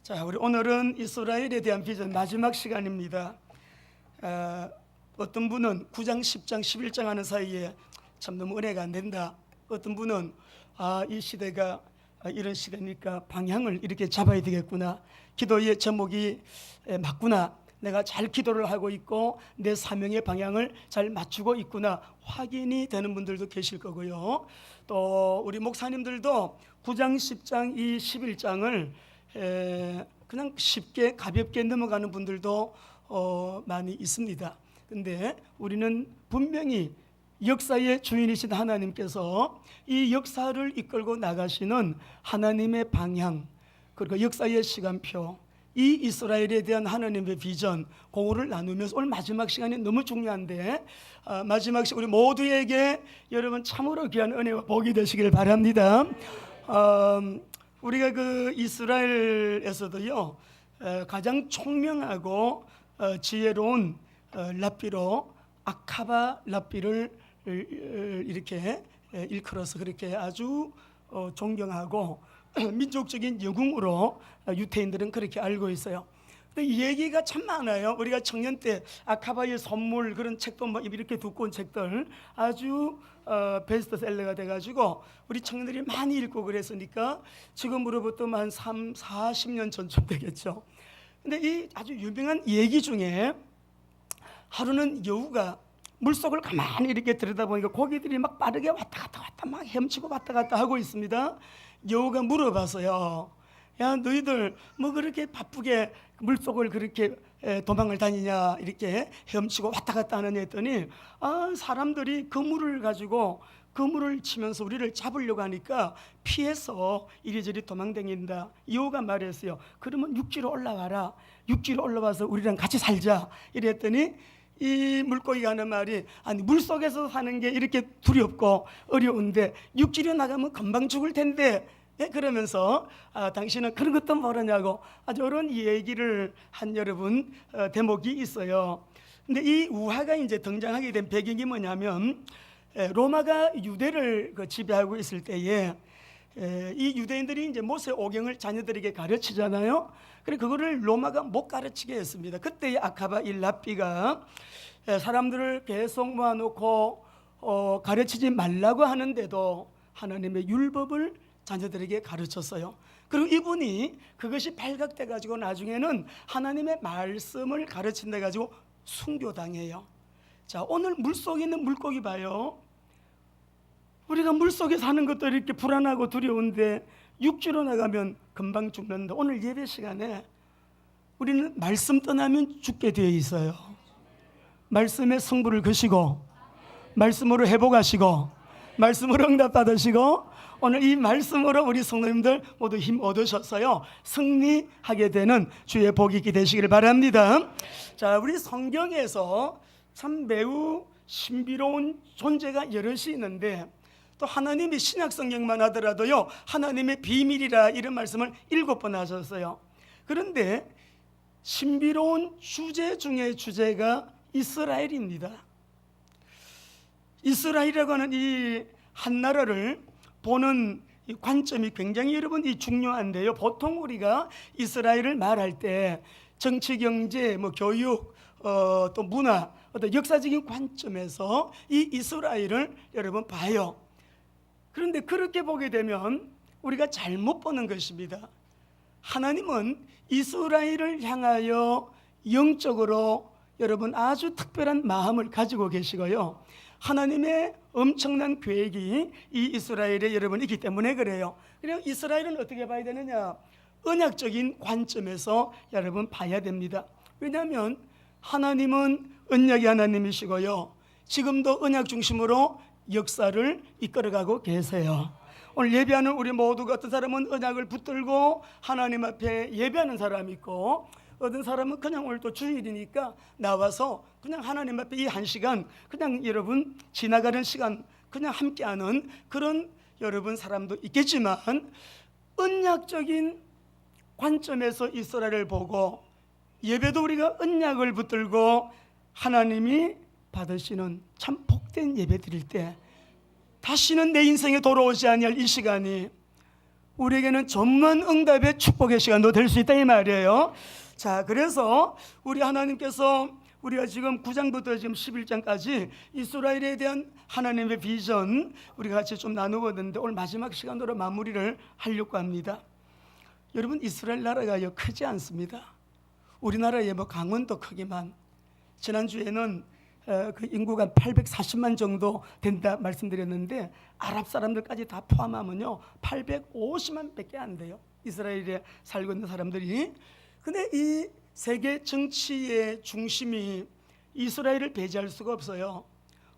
자, 우리 오늘은 이스라엘에 대한 비전 마지막 시간입니다. 어떤 분은 9장, 10장, 11장 하는 사이에 참 너무 은혜가 안 된다. 어떤 분은 이 시대가 이런 시대니까 방향을 이렇게 잡아야 되겠구나. 기도의 제목이 맞구나. 내가 잘 기도를 하고 있고 내 사명의 방향을 잘 맞추고 있구나 확인이 되는 분들도 계실 거고요. 또 우리 목사님들도 9장, 10장, 이 11장을 그냥 쉽게 가볍게 넘어가는 분들도 많이 있습니다. 근데 우리는 분명히 역사의 주인이신 하나님께서 이 역사를 이끌고 나가시는 하나님의 방향, 그리고 역사의 시간표, 이 이스라엘에 대한 하나님의 비전 공유를 나누면서 오늘 마지막 시간이 너무 중요한데 마지막 시간 우리 모두에게 여러분 참으로 귀한 은혜와 복이 되시길 바랍니다. 우리가 그 이스라엘에서도요 가장 총명하고 지혜로운 랍비로 아카바 랍비를 이렇게 일컬어서 그렇게 아주 존경하고 민족적인 영웅으로 유태인들은 그렇게 알고 있어요. 근데 이 얘기가 참 많아요. 우리가 청년 때 아카바의 선물 그런 책도 뭐 이렇게 두꺼운 책들 아주 베스트셀러가 돼가지고 우리 청년들이 많이 읽고 그랬으니까 지금으로부터 한 40년 전쯤 되겠죠. 근데 이 아주 유명한 얘기 중에 하루는 여우가 물속을 가만히 이렇게 들여다보니까 고기들이 막 빠르게 왔다 갔다 막 헤엄치고 왔다 갔다 하고 있습니다. 여우가 물어봤어요. 야, 너희들 뭐 그렇게 바쁘게 물속을 그렇게 도망을 다니냐, 이렇게 헤엄치고 왔다 갔다 하느냐 했더니 사람들이 그물을 가지고 그물을 치면서 우리를 잡으려고 하니까 피해서 이리저리 도망다닌다. 여우가 말했어요. 그러면 육지로 올라와라. 육지로 올라와서 우리랑 같이 살자. 이랬더니 이 물고기가 하는 말이, 아니 물속에서 사는 게 이렇게 두렵고 어려운데 육지로 나가면 금방 죽을 텐데, 그러면서 당신은 그런 것도 모르냐고 아주 이런 얘기를 한 여러분 대목이 있어요. 근데 이 우화가 이제 등장하게 된 배경이 뭐냐면 로마가 유대를 지배하고 있을 때에 이 유대인들이 이제 모세 오경을 자녀들에게 가르치잖아요. 그래 그거를 로마가 못 가르치게 했습니다. 그때 아카바 이 랍비가 사람들을 계속 모아놓고 가르치지 말라고 하는데도 하나님의 율법을 자녀들에게 가르쳤어요. 그리고 이분이 그것이 발각돼 가지고 나중에는 하나님의 말씀을 가르친다 가지고 순교당해요. 자, 오늘 물속에 있는 물고기 봐요. 우리가 물속에 사는 것도 이렇게 불안하고 두려운데 육지로 나가면 금방 죽는다. 오늘 예배 시간에 우리는 말씀 떠나면 죽게 되어 있어요. 말씀의 승부를 거시고 말씀으로 회복하시고 말씀으로 응답받으시고 오늘 이 말씀으로 우리 성도님들 모두 힘 얻으셨어요. 승리하게 되는 주의 복이 있게 되시길 바랍니다. 자, 우리 성경에서 참 매우 신비로운 존재가 여럿이 있는데 또 하나님이 신약 성경만 하더라도요 하나님의 비밀이라 이런 말씀을 7번 하셨어요. 그런데 신비로운 주제 중에 주제가 이스라엘입니다. 이스라엘이라고 하는 이 한 나라를 보는 이 관점이 굉장히 여러분 이 중요한데요. 보통 우리가 이스라엘을 말할 때 정치, 경제, 뭐 교육, 또 문화, 어떤 역사적인 관점에서 이 이스라엘을 여러분 봐요. 그런데 그렇게 보게 되면 우리가 잘못 보는 것입니다. 하나님은 이스라엘을 향하여 영적으로 여러분 아주 특별한 마음을 가지고 계시고요. 하나님의 엄청난 계획이 이 이스라엘에 여러분 있기 때문에 그래요. 그래서 이스라엘은 어떻게 봐야 되느냐? 언약적인 관점에서 여러분 봐야 됩니다. 왜냐하면 하나님은 언약의 하나님이시고요. 지금도 언약 중심으로 역사를 이끌어가고 계세요. 오늘 예배하는 우리 모두가 어떤 사람은 언약을 붙들고 하나님 앞에 예배하는 사람이 있고 어떤 사람은 그냥 오늘 또 주일이니까 나와서 그냥 하나님 앞에 이 한 시간 그냥 여러분 지나가는 시간 그냥 함께하는 그런 여러분 사람도 있겠지만 언약적인 관점에서 이스라엘을 보고 예배도 우리가 언약을 붙들고 하나님이 받으시는 참 복된 예배 드릴 때 다시는 내 인생에 돌아오지 아니할 이 시간이 우리에게는 전문 응답의 축복의 시간도 될 수 있다 이 말이에요. 자, 그래서 우리 하나님께서 우리가 지금 9장부터 지금 11장까지 이스라엘에 대한 하나님의 비전 우리가 같이 좀 나누고 있는데 오늘 마지막 시간으로 마무리를 하려고 합니다. 여러분, 이스라엘 나라가 크지 않습니다. 우리나라의 강원도 크기만, 지난주에는 그 인구가 840만 정도 된다 말씀드렸는데 아랍 사람들까지 다 포함하면요 850만 밖에 안 돼요, 이스라엘에 살고 있는 사람들이. 근데 이 세계 정치의 중심이 이스라엘을 배제할 수가 없어요.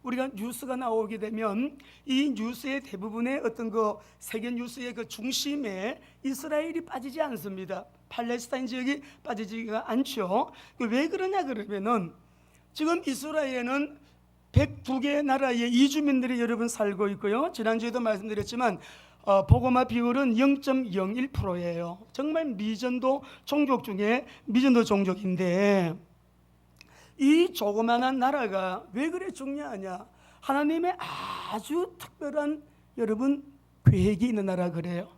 우리가 뉴스가 나오게 되면 이 뉴스의 대부분의 어떤 그 세계 뉴스의 그 중심에 이스라엘이 빠지지 않습니다. 팔레스타인 지역이 빠지지가 않죠. 왜 그러냐 그러면은 지금 이스라엘에는 102개 나라의 이주민들이 여러분 살고 있고요. 지난주에도 말씀드렸지만 복음화 비율은 0.01%예요. 정말 미전도 종족 중에 미전도 종족인데 이 조그만한 나라가 왜 그래 중요하냐? 하나님의 아주 특별한 여러분 계획이 있는 나라 그래요.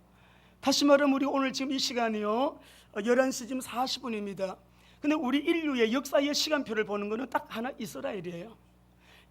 다시 말하면 우리 오늘 지금 이 시간이요 11시 지금 40분입니다. 근데 우리 인류의 역사의 시간표를 보는 것은 딱 하나, 이스라엘이에요.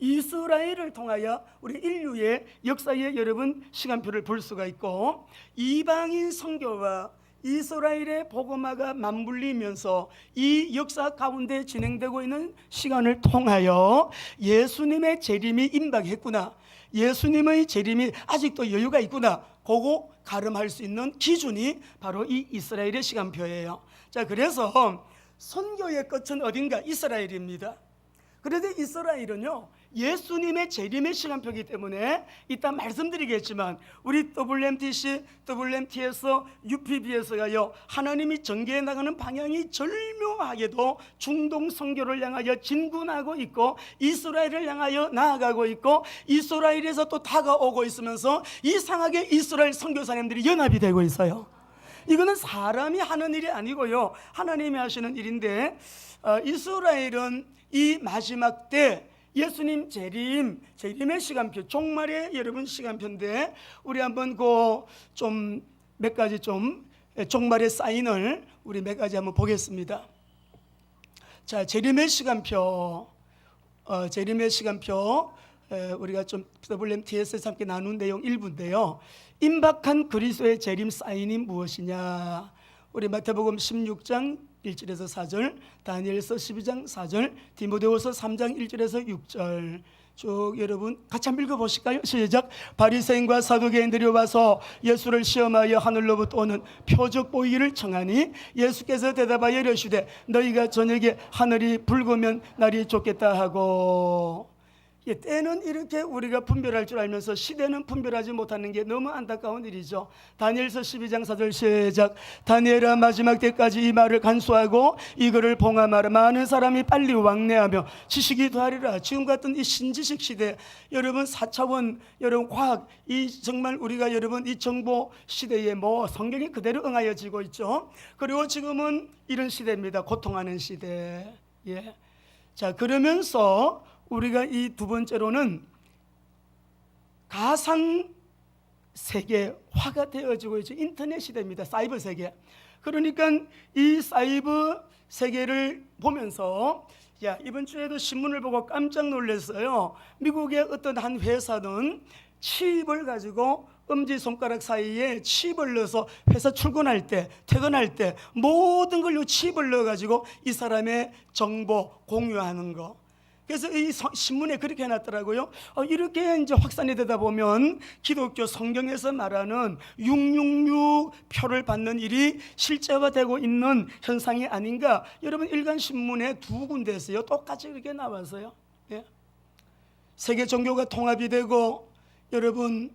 이스라엘을 통하여 우리 인류의 역사의 여러분 시간표를 볼 수가 있고, 이방인 선교와 이스라엘의 복음화가 맞물리면서 이 역사 가운데 진행되고 있는 시간을 통하여 예수님의 재림이 임박했구나, 예수님의 재림이 아직도 여유가 있구나, 그거 가름할 수 있는 기준이 바로 이 이스라엘의 시간표예요. 자, 그래서 선교의 끝은 어딘가? 이스라엘입니다. 그런데 이스라엘은요 예수님의 재림의 시간표이기 때문에 이따 말씀드리겠지만 우리 WMTC, WMTS, UPB에서가요 하나님이 전개해 나가는 방향이 절묘하게도 중동 선교를 향하여 진군하고 있고 이스라엘을 향하여 나아가고 있고 이스라엘에서 또 다가오고 있으면서 이상하게 이스라엘 선교사님들이 연합이 되고 있어요. 이거는 사람이 하는 일이 아니고요 하나님이 하시는 일인데 이스라엘은 이 마지막 때 예수님 재림의 시간표, 종말의 여러분 시간표인데 우리 한번 그 좀 몇 가지 좀 종말의 사인을 우리 몇 가지 한번 보겠습니다. 자, 재림의 시간표, 우리가 좀 WMTS에서 함께 나눈 내용 일부인데요. 임박한 그리스도의 재림 사인이 무엇이냐? 우리 마태복음 16장 1절에서 4절, 다니엘서 12장 4절, 디모데후서 3장 1절에서 6절 쭉 여러분 같이 한번 읽어보실까요? 시작. 바리새인과 사두개인들이 와서 예수를 시험하여 하늘로부터 오는 표적 보이기를 청하니 예수께서 대답하여 이르시되 너희가 저녁에 하늘이 붉으면 날이 좋겠다 하고. 때는 이렇게 우리가 분별할 줄 알면서 시대는 분별하지 못하는 게 너무 안타까운 일이죠. 다니엘서 12장 4절 시작. 다니엘아, 마지막 때까지 이 말을 간수하고 이거를 봉함하라. 많은 사람이 빨리 왕래하며 지식이 더하리라. 지금 같은 이 신지식 시대, 여러분 4차원 여러분 과학, 이 정말 우리가 여러분 이 정보 시대에 성경이 그대로 응하여지고 있죠. 그리고 지금은 이런 시대입니다. 고통하는 시대. 자, 그러면서 우리가 이 두 번째로는 가상 세계화가 되어지고 있죠. 인터넷 시대입니다. 사이버 세계. 그러니까 이 사이버 세계를 보면서 이번 주에도 신문을 보고 깜짝 놀랐어요. 미국의 어떤 한 회사는 칩을 가지고 엄지손가락 사이에 칩을 넣어서 회사 출근할 때, 퇴근할 때 모든 걸로 칩을 넣어가지고 이 사람의 정보 공유하는 거. 그래서 이 신문에 그렇게 해놨더라고요. 이렇게 이제 확산이 되다 보면 기독교 성경에서 말하는 666 표를 받는 일이 실제화되고 있는 현상이 아닌가. 여러분 일간 신문에 두 군데에서요 똑같이 그렇게 나와서요. 세계 종교가 통합이 되고 여러분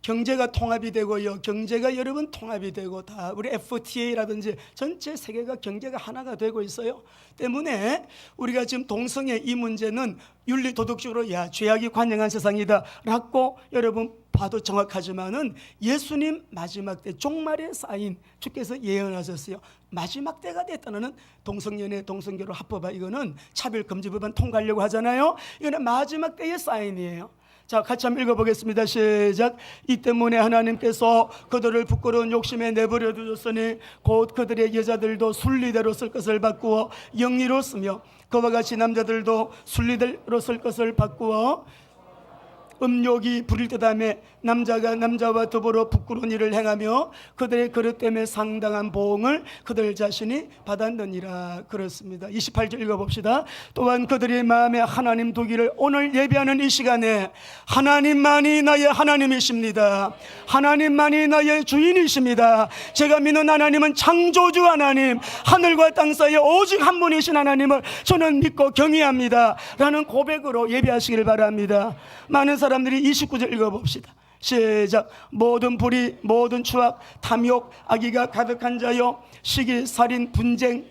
경제가 통합이 되고요. 경제가 여러분 통합이 되고 다 우리 FTA라든지 전체 세계가 경제가 하나가 되고 있어요. 때문에 우리가 지금 동성애 이 문제는 윤리 도덕적으로 죄악이 관영한 세상이다 라고 여러분 봐도 정확하지만은 예수님 마지막 때 종말의 사인 주께서 예언하셨어요. 마지막 때가 됐다는 동성연애 동성결혼 합법화 이거는 차별금지법안 통과하려고 하잖아요. 이거는 마지막 때의 사인이에요. 자, 같이 한번 읽어보겠습니다. 시작. 이 때문에 하나님께서 그들을 부끄러운 욕심에 내버려 두셨으니 곧 그들의 여자들도 순리대로 쓸 것을 바꾸어 영리로 쓰며 그와 같이 남자들도 순리대로 쓸 것을 바꾸어 음욕이 부릴 듯하며 남자가 남자와 더불어 부끄러운 일을 행하며 그들의 그릇 때문에 상당한 보응을 그들 자신이 받았느니라. 그렇습니다. 28절 읽어봅시다. 또한 그들의 마음에 하나님 두기를 오늘 예배하는 이 시간에 하나님만이 나의 하나님이십니다. 하나님만이 나의 주인이십니다. 제가 믿는 하나님은 창조주 하나님, 하늘과 땅 사이에 오직 한 분이신 하나님을 저는 믿고 경외합니다 라는 고백으로 예배하시길 바랍니다. 많은 사람들이 29절 읽어봅시다. 시작. 모든 불의, 모든 추악, 탐욕, 악의가 가득한 자요, 시기, 살인, 분쟁,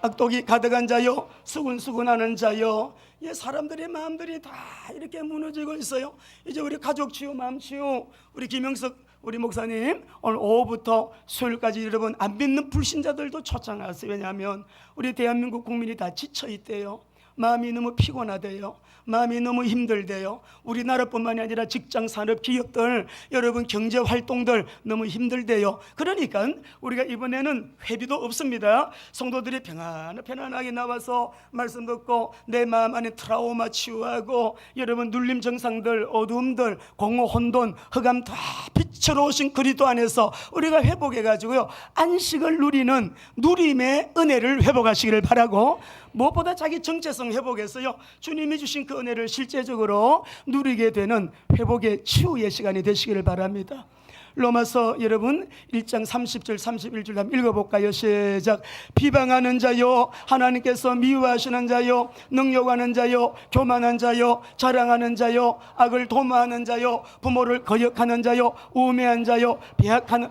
악독이 가득한 자요, 수군수군하는 자요. 예, 사람들의 마음들이 다 이렇게 무너지고 있어요. 이제 우리 가족 치유, 마음 치유, 우리 김영석 우리 목사님 오늘 오후부터 수요일까지 여러분 안 믿는 불신자들도 초청하세요. 왜냐하면 우리 대한민국 국민이 다 지쳐 있대요. 마음이 너무 피곤하대요. 마음이 너무 힘들대요. 우리나라뿐만이 아니라 직장, 산업, 기업들, 여러분 경제 활동들 너무 힘들대요. 그러니까 우리가 이번에는 회비도 없습니다. 성도들이 편안하게 나와서 말씀 듣고 내 마음 안에 트라우마 치유하고 여러분 눌림 정상들, 어두움들, 공허, 혼돈, 흑암 다 빛으로 오신 그리스도 안에서 우리가 회복해가지고요 안식을 누리는 누림의 은혜를 회복하시기를 바라고, 무엇보다 자기 정체성 회복해서요 주님이 주신 그 은혜를 실제적으로 누리게 되는 회복의 치유의 시간이 되시기를 바랍니다. 로마서 여러분 1장 30절 31절 한번 읽어볼까요? 시작. 비방하는 자요, 하나님께서 미워하시는 자요, 능욕하는 자요, 교만한 자요, 자랑하는 자요, 악을 도모하는 자요, 부모를 거역하는 자요, 우매한 자요, 배악하는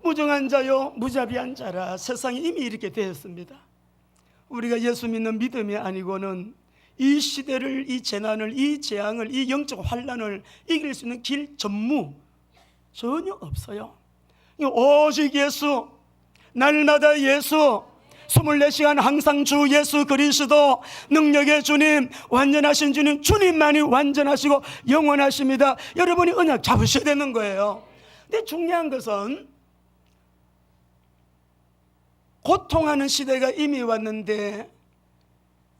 무정한 자요, 무자비한 자라. 세상이 이미 이렇게 되었습니다. 우리가 예수 믿는 믿음이 아니고는 이 시대를, 이 재난을, 이 재앙을, 이 영적 환란을 이길 수 있는 길 전무 전혀 없어요. 오직 예수, 날마다 예수, 24시간 항상 주 예수 그리스도, 능력의 주님, 완전하신 주님, 주님만이 완전하시고 영원하십니다. 여러분이 언약 잡으셔야 되는 거예요. 근데 중요한 것은 고통하는 시대가 이미 왔는데,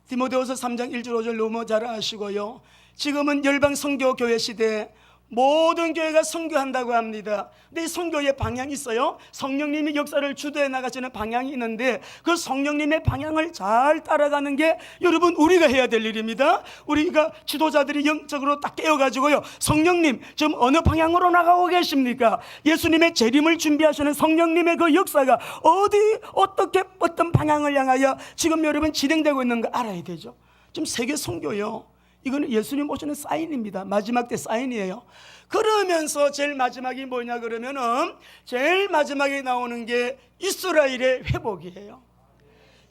디모데후서 3장 1절 5절 너무 잘 아시고요, 지금은 열방 선교 교회 시대, 모든 교회가 선교한다고 합니다. 근데 이 선교의 방향이 있어요. 성령님이 역사를 주도해 나가시는 방향이 있는데 그 성령님의 방향을 잘 따라가는 게 여러분 우리가 해야 될 일입니다. 우리가 지도자들이 영적으로 딱 깨어가지고요, 성령님 지금 어느 방향으로 나가고 계십니까? 예수님의 재림을 준비하시는 성령님의 그 역사가 어디 어떻게 어떤 방향을 향하여 지금 여러분 진행되고 있는 거 알아야 되죠. 지금 세계 선교요, 이거는 예수님 오시는 사인입니다. 마지막 때 사인이에요. 그러면서 제일 마지막이 뭐냐 그러면은 제일 마지막에 나오는 게 이스라엘의 회복이에요.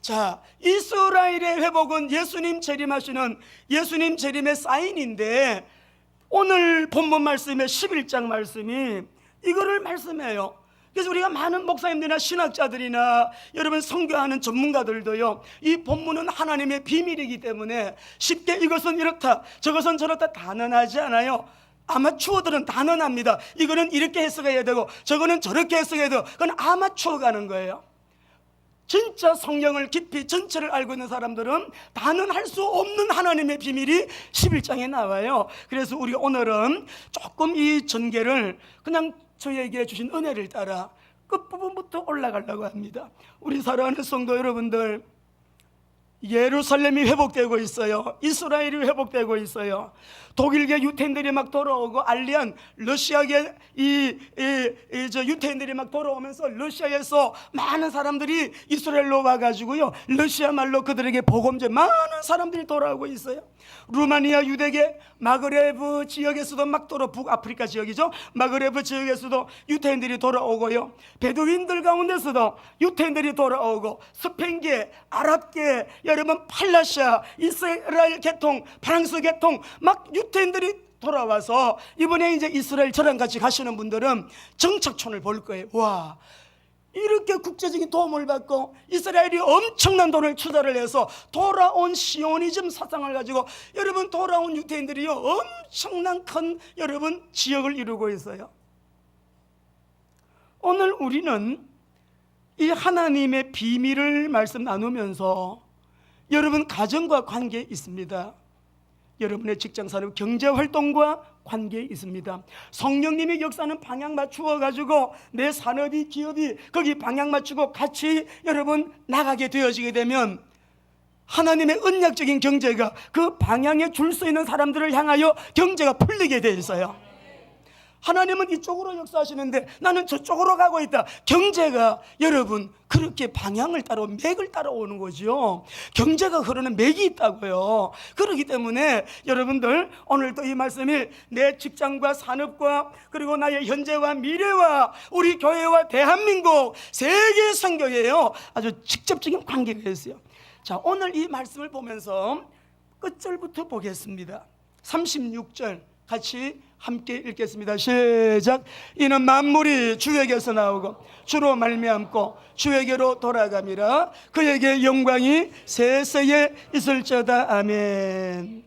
자, 이스라엘의 회복은 예수님 재림하시는 예수님 재림의 사인인데, 오늘 본문 말씀의 11장 말씀이 이거를 말씀해요. 그래서 우리가 많은 목사님들이나 신학자들이나 여러분 선교하는 전문가들도요, 이 본문은 하나님의 비밀이기 때문에 쉽게 이것은 이렇다 저것은 저렇다 단언하지 않아요. 아마추어들은 단언합니다. 이거는 이렇게 해석해야 되고 저거는 저렇게 해석해야 되고, 그건 아마추어가 하는 거예요. 진짜 성경을 깊이 전체를 알고 있는 사람들은 단언할 수 없는 하나님의 비밀이 11장에 나와요. 그래서 우리 오늘은 조금 이 전개를 그냥 저에게 주신 은혜를 따라 끝부분부터 올라가려고 합니다. 우리 사랑하는 성도 여러분들, 예루살렘이 회복되고 있어요. 이스라엘이 회복되고 있어요. 독일계 유태인들이 막 돌아오고 알리안 러시아계 유태인들이 막 돌아오면서 러시아에서 많은 사람들이 이스라엘로 와가지고요, 러시아 말로 그들에게 복음제 많은 사람들이 돌아오고 있어요. 루마니아 유대계 마그레브 지역에서도 막 북아프리카 지역이죠. 마그레브 지역에서도 유태인들이 돌아오고요, 베두인들 가운데서도 유태인들이 돌아오고, 스페인계, 아랍계, 여러분 팔라시아, 이스라엘 계통, 프랑스 계통 막 유태인들이 돌아와서 이번에 이제 이스라엘 저랑 같이 가시는 분들은 정착촌을 볼 거예요. 와, 이렇게 국제적인 도움을 받고 이스라엘이 엄청난 돈을 투자를 해서 돌아온 시오니즘 사상을 가지고 여러분 돌아온 유대인들이요 엄청난 큰 여러분 지역을 이루고 있어요. 오늘 우리는 이 하나님의 비밀을 말씀 나누면서 여러분 가정과 관계에 있습니다. 여러분의 직장산업 경제활동과 관계에 있습니다. 성령님의 역사는 방향 맞추어 가지고 내 산업이 기업이 거기 방향 맞추고 같이 여러분 나가게 되어지게 되면 하나님의 언약적인 경제가 그 방향에 줄 수 있는 사람들을 향하여 경제가 풀리게 되어 있어요. 하나님은 이쪽으로 역사하시는데 나는 저쪽으로 가고 있다. 경제가 여러분 그렇게 방향을 따라 맥을 따라오는 거죠. 경제가 흐르는 맥이 있다고요. 그렇기 때문에 여러분들 오늘도 이 말씀이 내 직장과 산업과 그리고 나의 현재와 미래와 우리 교회와 대한민국 세계 선교예요. 아주 직접적인 관계가 있어요. 자, 오늘 이 말씀을 보면서 끝절부터 보겠습니다. 36절 같이 함께 읽겠습니다. 시작. 이는 만물이 주에게서 나오고 주로 말미암고 주에게로 돌아감이라. 그에게 영광이 세세에 있을지어다. 아멘.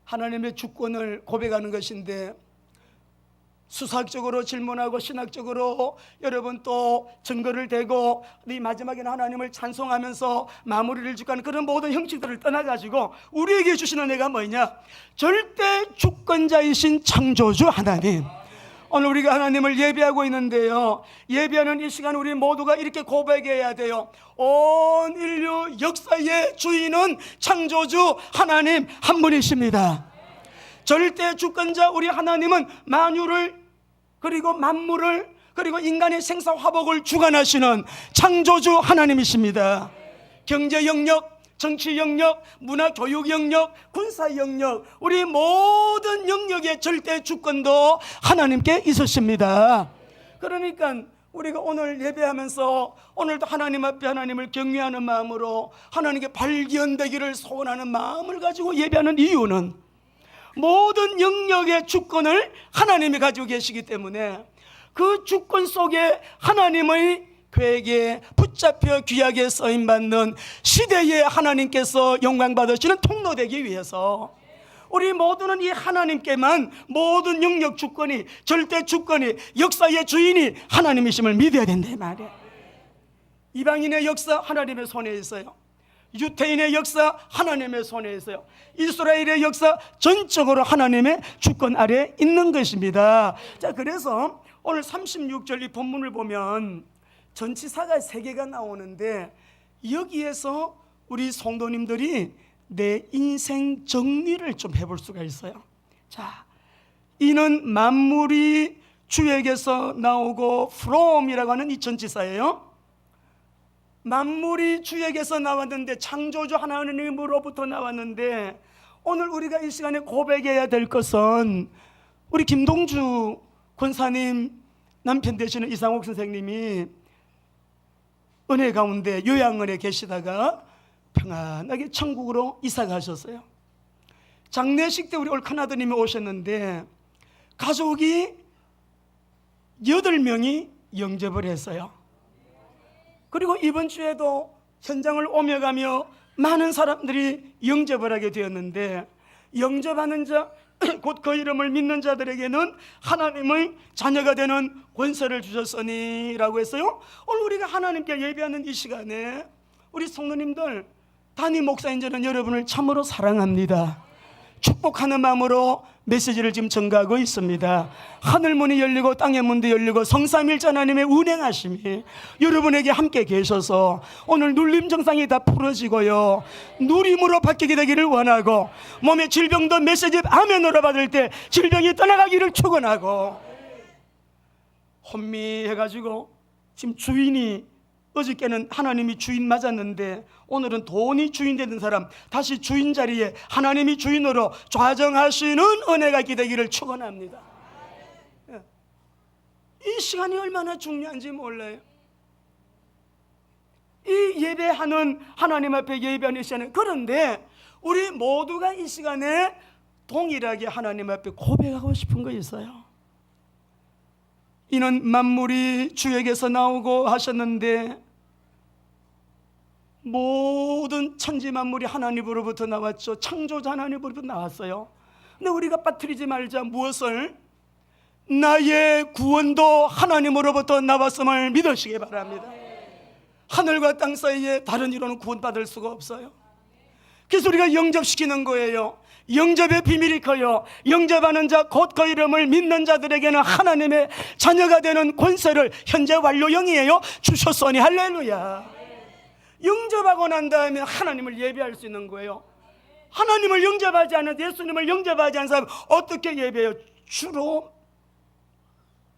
하나님의 주권을 고백하는 것인데 수사학적으로 질문하고 신학적으로 여러분 또 증거를 대고 이 마지막에는 하나님을 찬송하면서 마무리를 짓고 그런 모든 형식들을 떠나가지고 우리에게 주시는 은혜가 뭐냐? 절대 주권자이신 창조주 하나님. 오늘 우리가 하나님을 예배하고 있는데요, 예배하는 이 시간 우리 모두가 이렇게 고백해야 돼요. 온 인류 역사의 주인은 창조주 하나님 한 분이십니다. 절대 주권자 우리 하나님은 만유를 그리고 만물을 그리고 인간의 생사화복을 주관하시는 창조주 하나님이십니다. 경제 영역, 정치 영역, 문화 교육 영역, 군사 영역, 우리 모든 영역의 절대 주권도 하나님께 있으십니다. 그러니까 우리가 오늘 예배하면서 오늘도 하나님 앞에 하나님을 경외하는 마음으로 하나님께 발견되기를 소원하는 마음을 가지고 예배하는 이유는 모든 영역의 주권을 하나님이 가지고 계시기 때문에 그 주권 속에 하나님의 계획에 붙잡혀 귀하게 쓰임받는 시대에 하나님께서 영광 받으시는 통로 되기 위해서 우리 모두는 이 하나님께만 모든 영역 주권이 절대 주권이 역사의 주인이 하나님이심을 믿어야 된다 말이에요. 이방인의 역사 하나님의 손에 있어요. 유태인의 역사 하나님의 손에 있어요. 이스라엘의 역사 전적으로 하나님의 주권 아래 있는 것입니다. 자, 그래서 오늘 36절 이 본문을 보면 전치사가 3개가 나오는데 여기에서 우리 성도님들이 내 인생 정리를 좀 해볼 수가 있어요. 자, 이는 만물이 주에게서 나오고 from이라고 하는 이 전치사예요. 만물이 주에게서 나왔는데 창조주 하나님으로부터 나왔는데 오늘 우리가 이 시간에 고백해야 될 것은 우리 김동주 권사님 남편 되시는 이상옥 선생님이 은혜 가운데 요양원에 계시다가 평안하게 천국으로 이사 가셨어요. 장례식 때 우리 올 큰아드님이 오셨는데 가족이 8명이 영접을 했어요. 그리고 이번 주에도 현장을 오며 가며 많은 사람들이 영접을 하게 되었는데 영접하는 자, 곧 그 이름을 믿는 자들에게는 하나님의 자녀가 되는 권세를 주셨으니 라고 했어요. 오늘 우리가 하나님께 예배하는 이 시간에 우리 성도님들 담임 목사인 저는 여러분을 참으로 사랑합니다. 축복하는 마음으로 메시지를 지금 전가하고 있습니다. 하늘문이 열리고 땅의 문도 열리고 성삼일자 하나님의 운행하심이 여러분에게 함께 계셔서 오늘 눌림 증상이 다 풀어지고요, 누림으로 바뀌게 되기를 원하고 몸의 질병도 메시지 아멘으로 받을 때 질병이 떠나가기를 축원하고 혼미해가지고 지금 주인이 어저께는 하나님이 주인 맞았는데 오늘은 돈이 주인 되는 사람 다시 주인 자리에 하나님이 주인으로 좌정하시는 은혜가 기대기를 축원합니다. 이 시간이 얼마나 중요한지 몰라요. 이 예배하는 하나님 앞에 예배하는 시간에, 그런데 우리 모두가 이 시간에 동일하게 하나님 앞에 고백하고 싶은 거 있어요. 이는 만물이 주에게서 나오고 하셨는데 모든 천지 만물이 하나님으로부터 나왔죠. 창조자 하나님으로부터 나왔어요. 근데 우리가 빠뜨리지 말자. 무엇을? 나의 구원도 하나님으로부터 나왔음을 믿으시기 바랍니다. 하늘과 땅 사이에 다른 이로는 구원받을 수가 없어요. 그래서 우리가 영접시키는 거예요. 영접의 비밀이 커요. 영접하는 자 곧 그 이름을 믿는 자들에게는 하나님의 자녀가 되는 권세를 현재 완료형이에요 주셨으니 할렐루야. 영접하고 난 다음에 하나님을 예배할 수 있는 거예요. 하나님을 영접하지 않은, 예수님을 영접하지 않은 사람 어떻게 예배해요? 주로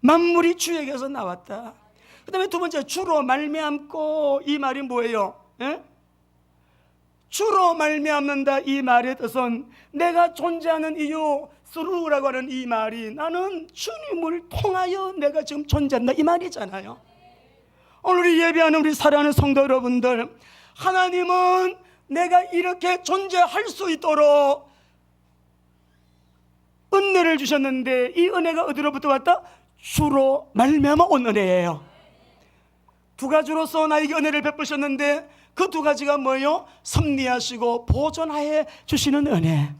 만물이 주에게서 나왔다. 그 다음에 두 번째, 주로 말미암고. 이 말이 뭐예요? 주로 말미암는다. 이 말의 뜻은 내가 존재하는 이유, 스루라고 하는 이 말이 나는 주님을 통하여 내가 지금 존재한다 이 말이잖아요. 오늘 우리 예배하는 우리 사랑하는 성도 여러분들, 하나님은 내가 이렇게 존재할 수 있도록 은혜를 주셨는데 이 은혜가 어디로부터 왔다? 주로 말미암아 온 은혜예요. 두 가지로서 나에게 은혜를 베푸셨는데 그 두 가지가 뭐예요? 섭리하시고 보존하여 주시는 은혜.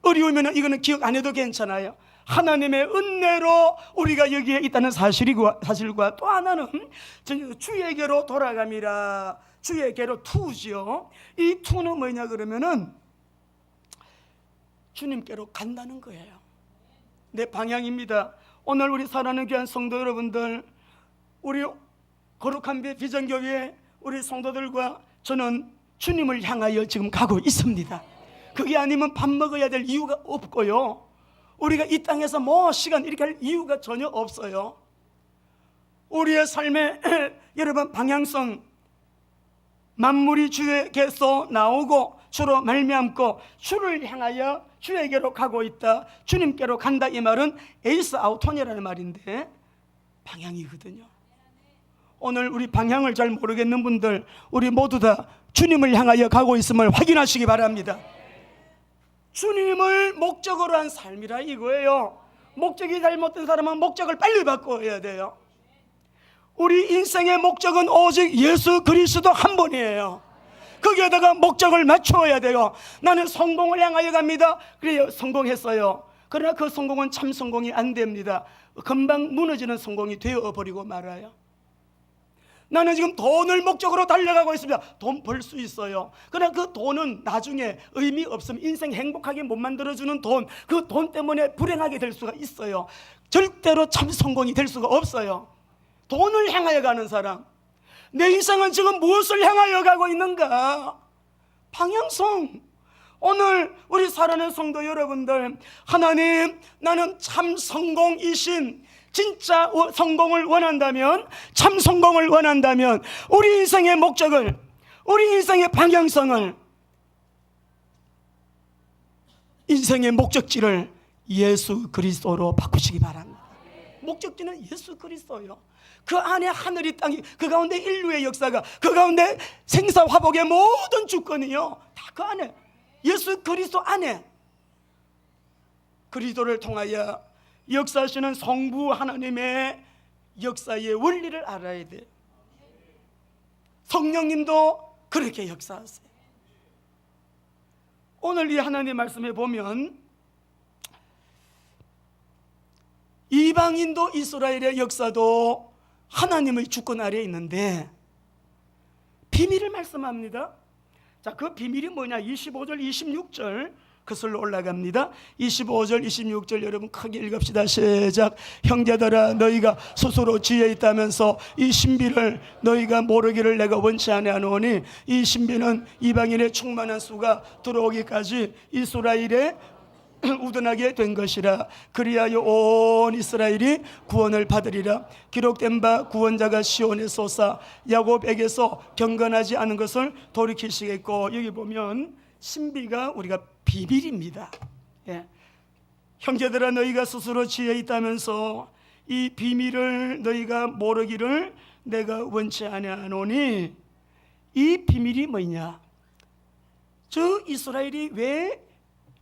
어려우면 이거는 기억 안 해도 괜찮아요. 하나님의 은혜로 우리가 여기에 있다는 사실과 또 하나는 주에게로 돌아감이라. 주에게로 투지요. 이 투는 뭐냐 그러면은 주님께로 간다는 거예요. 내 방향입니다. 오늘 우리 사랑하는 귀한 성도 여러분들, 우리 거룩한 빛 비전교회 우리 성도들과 저는 주님을 향하여 지금 가고 있습니다. 그게 아니면 밥 먹어야 될 이유가 없고요, 우리가 이 땅에서 뭐 시간 이렇게 할 이유가 전혀 없어요. 우리의 삶의 여러분 방향성, 만물이 주에게서 나오고 주로 말미암고 주를 향하여 주에게로 가고 있다, 주님께로 간다. 이 말은 에이스 아우톤이라는 말인데 방향이거든요. 오늘 우리 방향을 잘 모르겠는 분들, 우리 모두 다 주님을 향하여 가고 있음을 확인하시기 바랍니다. 주님을 목적으로 한 삶이라 이거예요. 목적이 잘못된 사람은 목적을 빨리 바꿔야 돼요. 우리 인생의 목적은 오직 예수 그리스도 한 분이에요. 거기에다가 목적을 맞춰야 돼요. 나는 성공을 향하여 갑니다. 그래요, 성공했어요. 그러나 그 성공은 참 성공이 안 됩니다. 금방 무너지는 성공이 되어버리고 말아요. 나는 지금 돈을 목적으로 달려가고 있습니다. 돈 벌 수 있어요. 그러나 그 돈은 나중에 의미 없으면 인생 행복하게 못 만들어주는 돈, 그 돈 때문에 불행하게 될 수가 있어요. 절대로 참 성공이 될 수가 없어요. 돈을 향하여 가는 사람, 내 인생은 지금 무엇을 향하여 가고 있는가? 방향성. 오늘 우리 사랑하는 성도 여러분들, 하나님, 나는 참 성공이신, 진짜 성공을 원한다면, 참 성공을 원한다면 우리 인생의 목적을, 우리 인생의 방향성을, 인생의 목적지를 예수 그리스도로 바꾸시기 바랍니다. 목적지는 예수 그리스도요. 그 안에 하늘이 땅이, 그 가운데 인류의 역사가, 그 가운데 생사화복의 모든 주권이요, 다 그 안에, 예수 그리스도 안에. 그리스도를 통하여 역사하시는 성부 하나님의 역사의 원리를 알아야 돼요. 성령님도 그렇게 역사하세요. 오늘 이 하나님의 말씀에 보면 이방인도 이스라엘의 역사도 하나님의 주권 아래에 있는데 비밀을 말씀합니다. 자, 그 비밀이 뭐냐? 25절 26절 그슬로 올라갑니다. 25절 26절 여러분 크게 읽읍시다. 시작. 형제들아, 너희가 스스로 지혜 있다면서 이 신비를 너희가 모르기를 내가 원치 아니하노니, 이 신비는 이방인의 충만한 수가 들어오기까지 이스라엘에 우둔하게 된 것이라. 그리하여 온 이스라엘이 구원을 받으리라. 기록된 바 구원자가 시온에 솟아 야곱에게서 경건하지 않은 것을 돌이키시겠고. 여기 보면 신비가 우리가 비밀입니다. 예. 형제들아, 너희가 스스로 지혜 있다면서 이 비밀을 너희가 모르기를 내가 원치 아니하노니. 이 비밀이 뭐냐? 저 이스라엘이 왜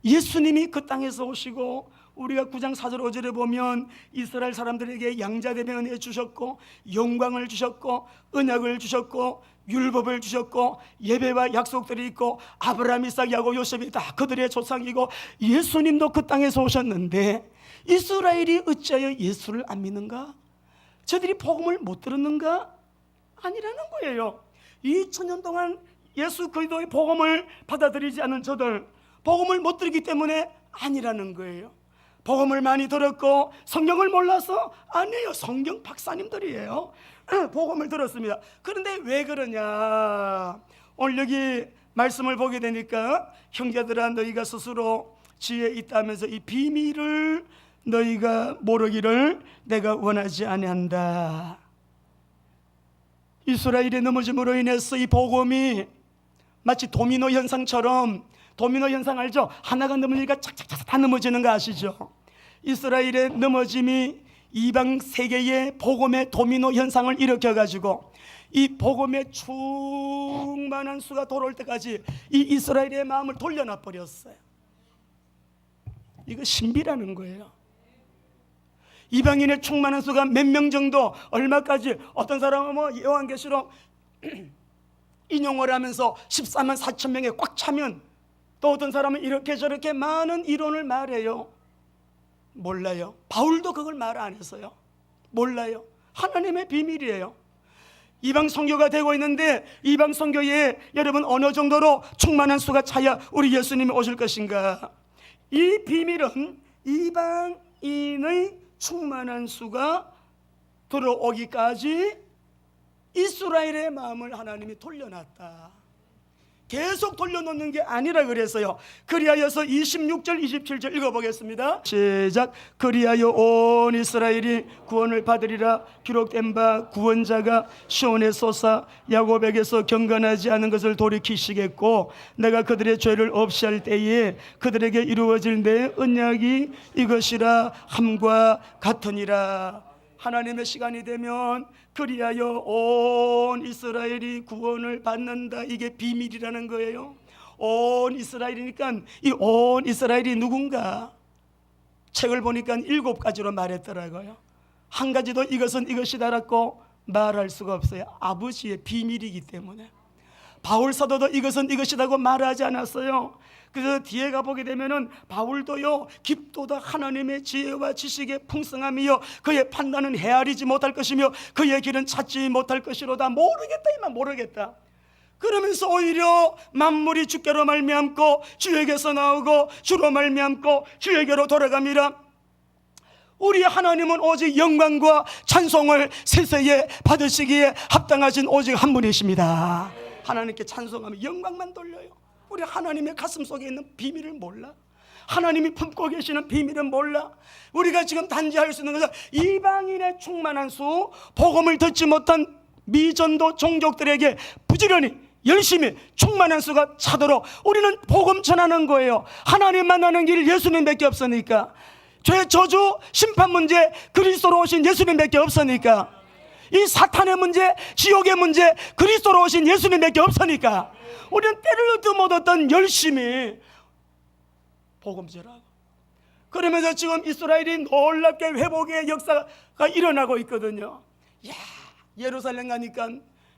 예수님이 그 땅에서 오시고 우리가 9장 4절 5절에 보면 이스라엘 사람들에게 양자되면 은혜 주셨고 영광을 주셨고 언약을 주셨고 율법을 주셨고 예배와 약속들이 있고 아브라함, 이삭, 야곱, 요셉이 다 그들의 조상이고 예수님도 그 땅에서 오셨는데 이스라엘이 어찌하여 예수를 안 믿는가? 저들이 복음을 못 들었는가? 아니라는 거예요. 2000년 동안 예수 그리스도의 복음을 받아들이지 않은 저들, 복음을 못 들었기 때문에 아니라는 거예요. 복음을 많이 들었고 성경을 몰라서? 아니에요. 성경 박사님들이에요. 복음을 들었습니다. 그런데 왜 그러냐? 오늘 여기 말씀을 보게 되니까 형제들아 너희가 스스로 지혜 있다면서 이 비밀을 너희가 모르기를 내가 원하지 아니한다. 이스라엘의 넘어짐으로 인해서 이 복음이 마치 도미노 현상처럼, 도미노 현상 알죠? 하나가 넘어지니까 착착착 다 넘어지는 거 아시죠? 이스라엘의 넘어짐이 이방 세계의 복음의 도미노 현상을 일으켜가지고 이 복음의 충만한 수가 돌아올 때까지 이 이스라엘의 마음을 돌려놔 버렸어요. 이거 신비라는 거예요. 이방인의 충만한 수가 몇 명 정도, 얼마까지, 어떤 사람은 요한계시록 인용을 하면서 14만 4천 명에 꽉 차면, 또 어떤 사람은 이렇게 저렇게 많은 이론을 말해요. 몰라요. 바울도 그걸 말 안 했어요. 몰라요. 하나님의 비밀이에요. 이방 선교가 되고 있는데 이방 선교에 여러분 어느 정도로 충만한 수가 차야 우리 예수님이 오실 것인가? 이 비밀은 이방인의 충만한 수가 들어오기까지 이스라엘의 마음을 하나님이 돌려놨다. 계속 돌려놓는 게 아니라 그랬어요. 그리하여서 26절 27절 읽어보겠습니다. 시작. 그리하여 온 이스라엘이 구원을 받으리라. 기록된 바 구원자가 시온에 솟아 야곱에게서 경건하지 않은 것을 돌이키시겠고 내가 그들의 죄를 없이 할 때에 그들에게 이루어질 내 언약이 이것이라 함과 같으니라. 하나님의 시간이 되면 그리하여 온 이스라엘이 구원을 받는다. 이게 비밀이라는 거예요. 온 이스라엘이니까 이 온 이스라엘이 누군가? 책을 보니까 7가지로 말했더라고요. 한 가지도 이것은 이것이다라고 말할 수가 없어요. 아버지의 비밀이기 때문에. 바울 사도도 이것은 이것이라고 말하지 않았어요. 그래서 뒤에 가보게 되면은 바울도요, 깊도다 하나님의 지혜와 지식의 풍성함이요 그의 판단은 헤아리지 못할 것이며 그의 길은 찾지 못할 것이로다. 모르겠다 이만 모르겠다. 그러면서 오히려 만물이 주께로 말미암고 주에게서 나오고 주로 말미암고 주에게로 돌아갑니다. 우리 하나님은 오직 영광과 찬송을 세세에 받으시기에 합당하신 오직 한 분이십니다. 하나님께 찬송하며 영광만 돌려요. 우리 하나님의 가슴 속에 있는 비밀을 몰라? 하나님이 품고 계시는 비밀은 몰라? 우리가 지금 단지 할 수 있는 것은 이방인의 충만한 수, 복음을 듣지 못한 미전도 종족들에게 부지런히 열심히 충만한 수가 차도록 우리는 복음 전하는 거예요. 하나님 만나는 길 예수님밖에 없으니까. 죄 저주 심판 문제 그리스도로 오신 예수님밖에 없으니까. 이 사탄의 문제, 지옥의 문제 그리스도로 오신 예수님밖에 없으니까 우리는 때를 얻도 못 얻던 열심히 복음 전하고, 그러면서 지금 이스라엘이 놀랍게 회복의 역사가 일어나고 있거든요. 야, 예루살렘 가니까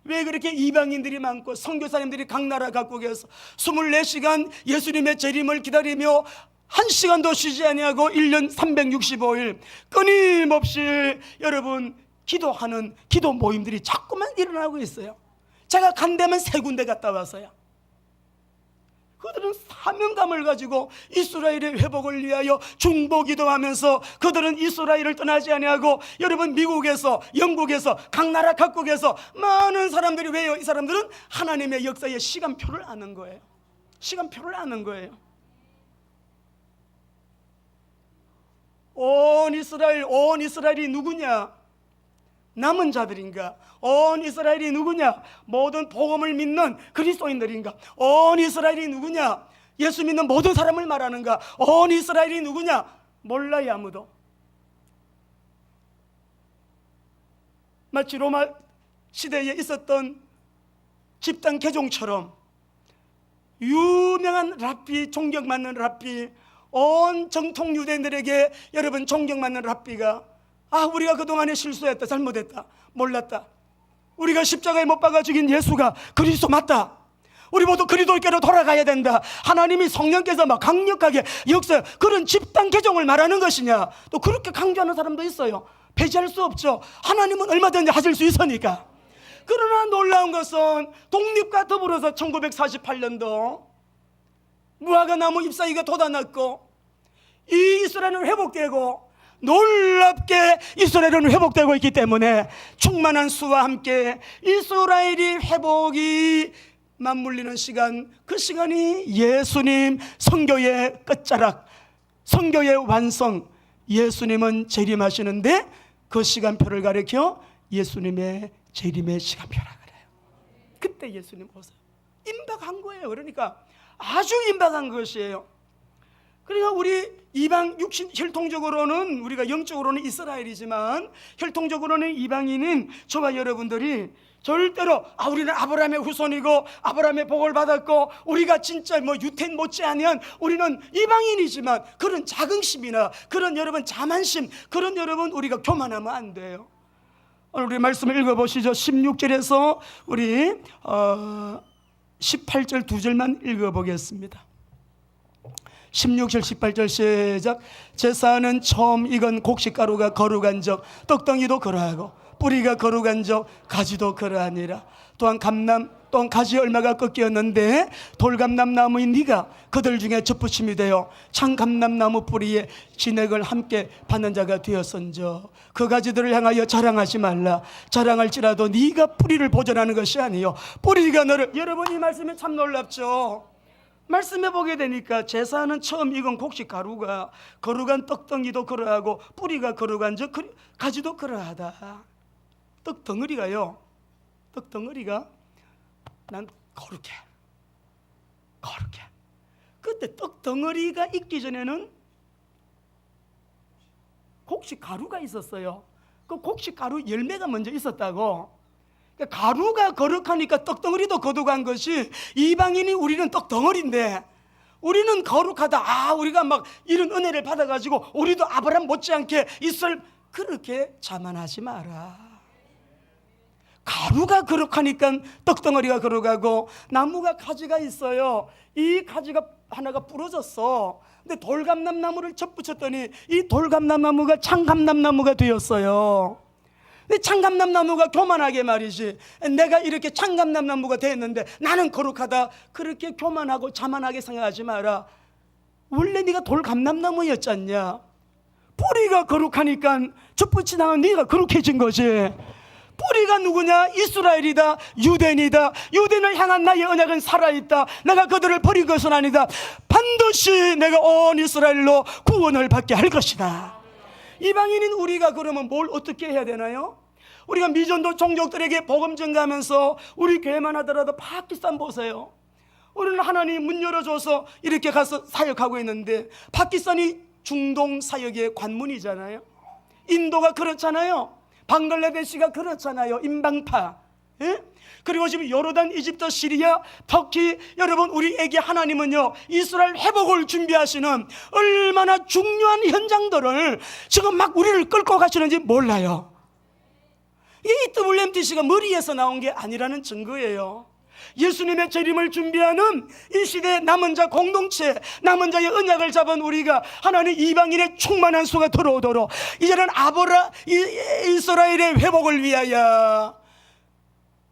왜 그렇게 이방인들이 많고 선교사님들이 각 나라 각국에서 24시간 예수님의 재림을 기다리며 1시간도 쉬지 아니하고 1년 365일 끊임없이 여러분 기도하는 기도 모임들이 자꾸만 일어나고 있어요. 제가 간 데만 3군데 갔다 왔어요. 그들은 사명감을 가지고 이스라엘의 회복을 위하여 중보기도하면서 그들은 이스라엘을 떠나지 아니하고 여러분 미국에서 영국에서 각 나라 각국에서 많은 사람들이 왜요? 이 사람들은 하나님의 역사의 시간표를 아는 거예요. 시간표를 아는 거예요. 온 이스라엘이 누구냐? 남은 자들인가? 온 이스라엘이 누구냐? 모든 복음을 믿는 그리스도인들인가? 온 이스라엘이 누구냐? 예수 믿는 모든 사람을 말하는가? 온 이스라엘이 누구냐? 몰라요. 아무도. 마치 로마 시대에 있었던 집단 개종처럼 유명한 랍비, 존경받는 랍비, 온 정통 유대인들에게 여러분 존경받는 랍비가 우리가 그동안에 실수했다, 잘못했다, 몰랐다, 우리가 십자가에 못 박아 죽인 예수가 그리스도 맞다, 우리 모두 그리스도께로 돌아가야 된다, 하나님이 성령께서 막 강력하게 역사, 그런 집단 개종을 말하는 것이냐, 또 그렇게 강조하는 사람도 있어요. 배제할 수 없죠. 하나님은 얼마든지 하실 수 있으니까. 그러나 놀라운 것은 독립과 더불어서 1948년도 무화과 나무 잎사귀가 돋아났고 이 이스라엘은 회복되고, 놀랍게 이스라엘은 회복되고 있기 때문에 충만한 수와 함께 이스라엘이 회복이 맞물리는 시간, 그 시간이 예수님 선교의 끝자락, 선교의 완성, 예수님은 재림하시는데 그 시간표를 가리켜 예수님의 재림의 시간표라 그래요. 그때 예수님 오세요. 임박한 거예요. 그러니까 아주 임박한 것이에요. 그러니까 우리 이방 육신 혈통적으로는 우리가 영적으로는 이스라엘이지만 혈통적으로는 이방인인 저와 여러분들이 절대로 우리는 아브라함의 후손이고 아브라함의 복을 받았고 우리가 진짜 유태인 못지않은 우리는 이방인이지만 그런 자긍심이나 그런 여러분 자만심, 그런 여러분 우리가 교만하면 안 돼요. 오늘 우리 말씀을 읽어보시죠. 16절에서 우리 18절 두 절만 읽어보겠습니다. 16절 18절 시작. 제사는 처음 익은 곡식가루가 거룩한 적 떡덩이도 그러하고 뿌리가 거룩한 적 가지도 그러하니라. 또한 가지 얼마가 꺾였는데 돌감람나무인 네가 그들 중에 접붙임이 되어 창감람나무 뿌리에 진액을 함께 받는 자가 되었은저 그 가지들을 향하여 자랑하지 말라. 자랑할지라도 네가 뿌리를 보존하는 것이 아니요 뿌리가 너를. 여러분 이 말씀이 참 놀랍죠. 말씀해 보게 되니까 제사는 처음 익은 곡식 가루가 거룩한 떡덩이도 그러하고 뿌리가 거룩한 적 가지도 그러하다. 떡덩어리가요, 떡덩어리가 난 거룩해. 그때 떡덩어리가 있기 전에는 곡식 가루가 있었어요. 그 곡식 가루 열매가 먼저 있었다고. 그러니까 가루가 거룩하니까 떡덩어리도 거룩한 것이, 이방인이 우리는 떡덩어리인데 우리는 거룩하다. 우리가 막 이런 은혜를 받아가지고 우리도 아브라함 못지않게 있을, 그렇게 자만하지 마라. 가루가 거룩하니까 떡덩어리가 거룩하고, 나무가 가지가 있어요. 이 가지가 하나가 부러졌어. 근데 돌감람나무를 접붙였더니 이 돌감람나무가 창감람나무가 되었어요. 근데 창감람나무가 교만하게 말이지, 내가 이렇게 창감람나무가 됐는데 나는 거룩하다, 그렇게 교만하고 자만하게 생각하지 마라. 원래 네가 돌감람나무였잖냐. 뿌리가 거룩하니까 접붙이 나온 네가 거룩해진 거지. 뿌리가 누구냐? 이스라엘이다, 유대인이다. 유대인을 향한 나의 언약은 살아있다. 내가 그들을 버린 것은 아니다. 반드시 내가 온 이스라엘로 구원을 받게 할 것이다. 이방인인 우리가 그러면 뭘 어떻게 해야 되나요? 우리가 미전도 종족들에게 복음 전가하면서 우리 교회만 하더라도 파키스탄 보세요. 우리는 하나님 문 열어줘서 이렇게 가서 사역하고 있는데, 파키스탄이 중동 사역의 관문이잖아요. 인도가 그렇잖아요. 방글라데시가 그렇잖아요. 인방파. 그리고 지금 요르단, 이집트, 시리아, 터키, 여러분 우리에게 하나님은요 이스라엘 회복을 준비하시는 얼마나 중요한 현장들을 지금 막 우리를 끌고 가시는지 몰라요. 이 EWMTC가 머리에서 나온 게 아니라는 증거예요. 예수님의 재림을 준비하는 이 시대의 남은 자 공동체, 남은 자의 언약을 잡은 우리가 하나님 이방인의 충만한 수가 들어오도록, 이제는 이스라엘의 회복을 위하여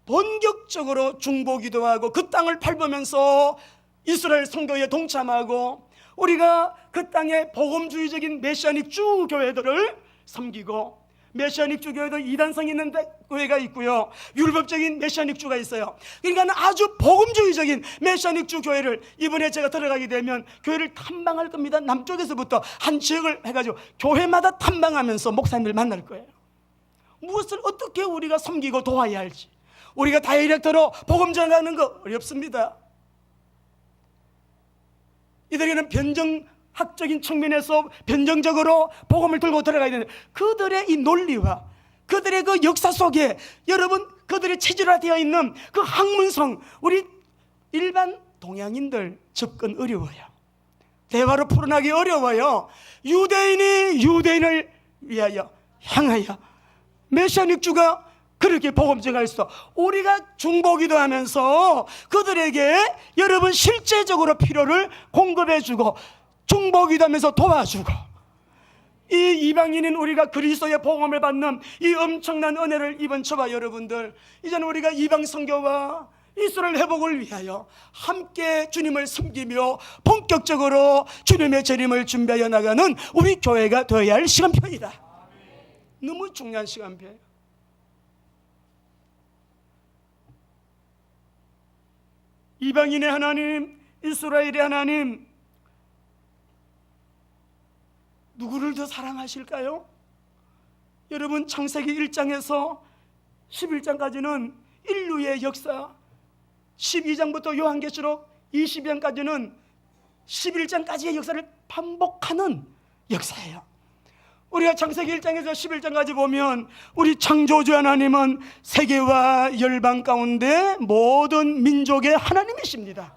본격적으로 중보기도하고 그 땅을 밟으면서 이스라엘 선교에 동참하고, 우리가 그 땅에 복음주의적인 메시아닉 주 교회들을 섬기고, 메시아닉 주 교회도 이단성 있는 교회가 있고요, 율법적인 메시아닉 주가 있어요. 그러니까 아주 복음주의적인 메시아닉 주 교회를 이번에 제가 들어가게 되면 교회를 탐방할 겁니다. 남쪽에서부터 한 지역을 해가지고 교회마다 탐방하면서 목사님들 만날 거예요. 무엇을 어떻게 우리가 섬기고 도와야 할지, 우리가 다이렉트로 복음 전하는 거 어렵습니다. 이들에게는 변정학적인 측면에서 변정적으로 복음을 들고 들어가야 되는데, 그들의 이 논리와 그들의 그 역사 속에 여러분 그들의 체질화되어 있는 그 학문성, 우리 일반 동양인들 접근 어려워요. 대화로 풀어나기 어려워요. 유대인이 유대인을 위하여 향하여 메시아닉주가 그렇게 복음 전할 수, 우리가 중보기도 하면서 그들에게 여러분 실제적으로 필요를 공급해주고 중보기도 하면서 도와주고, 이 이방인인 우리가 그리스도의 복음을 받는 이 엄청난 은혜를 입은 저와 여러분들, 이제는 우리가 이방 선교와 이스라엘 회복을 위하여 함께 주님을 섬기며 본격적으로 주님의 재림을 준비하여 나가는 우리 교회가 되어야 할 시간표이다. 너무 중요한 시간표예요. 이방인의 하나님, 이스라엘의 하나님, 누구를 더 사랑하실까요? 여러분, 창세기 1장에서 11장까지는 인류의 역사, 12장부터 요한계시록 20장까지는 11장까지의 역사를 반복하는 역사예요. 우리가 창세기 1장에서 11장까지 보면 우리 창조주 하나님은 세계와 열방 가운데 모든 민족의 하나님이십니다.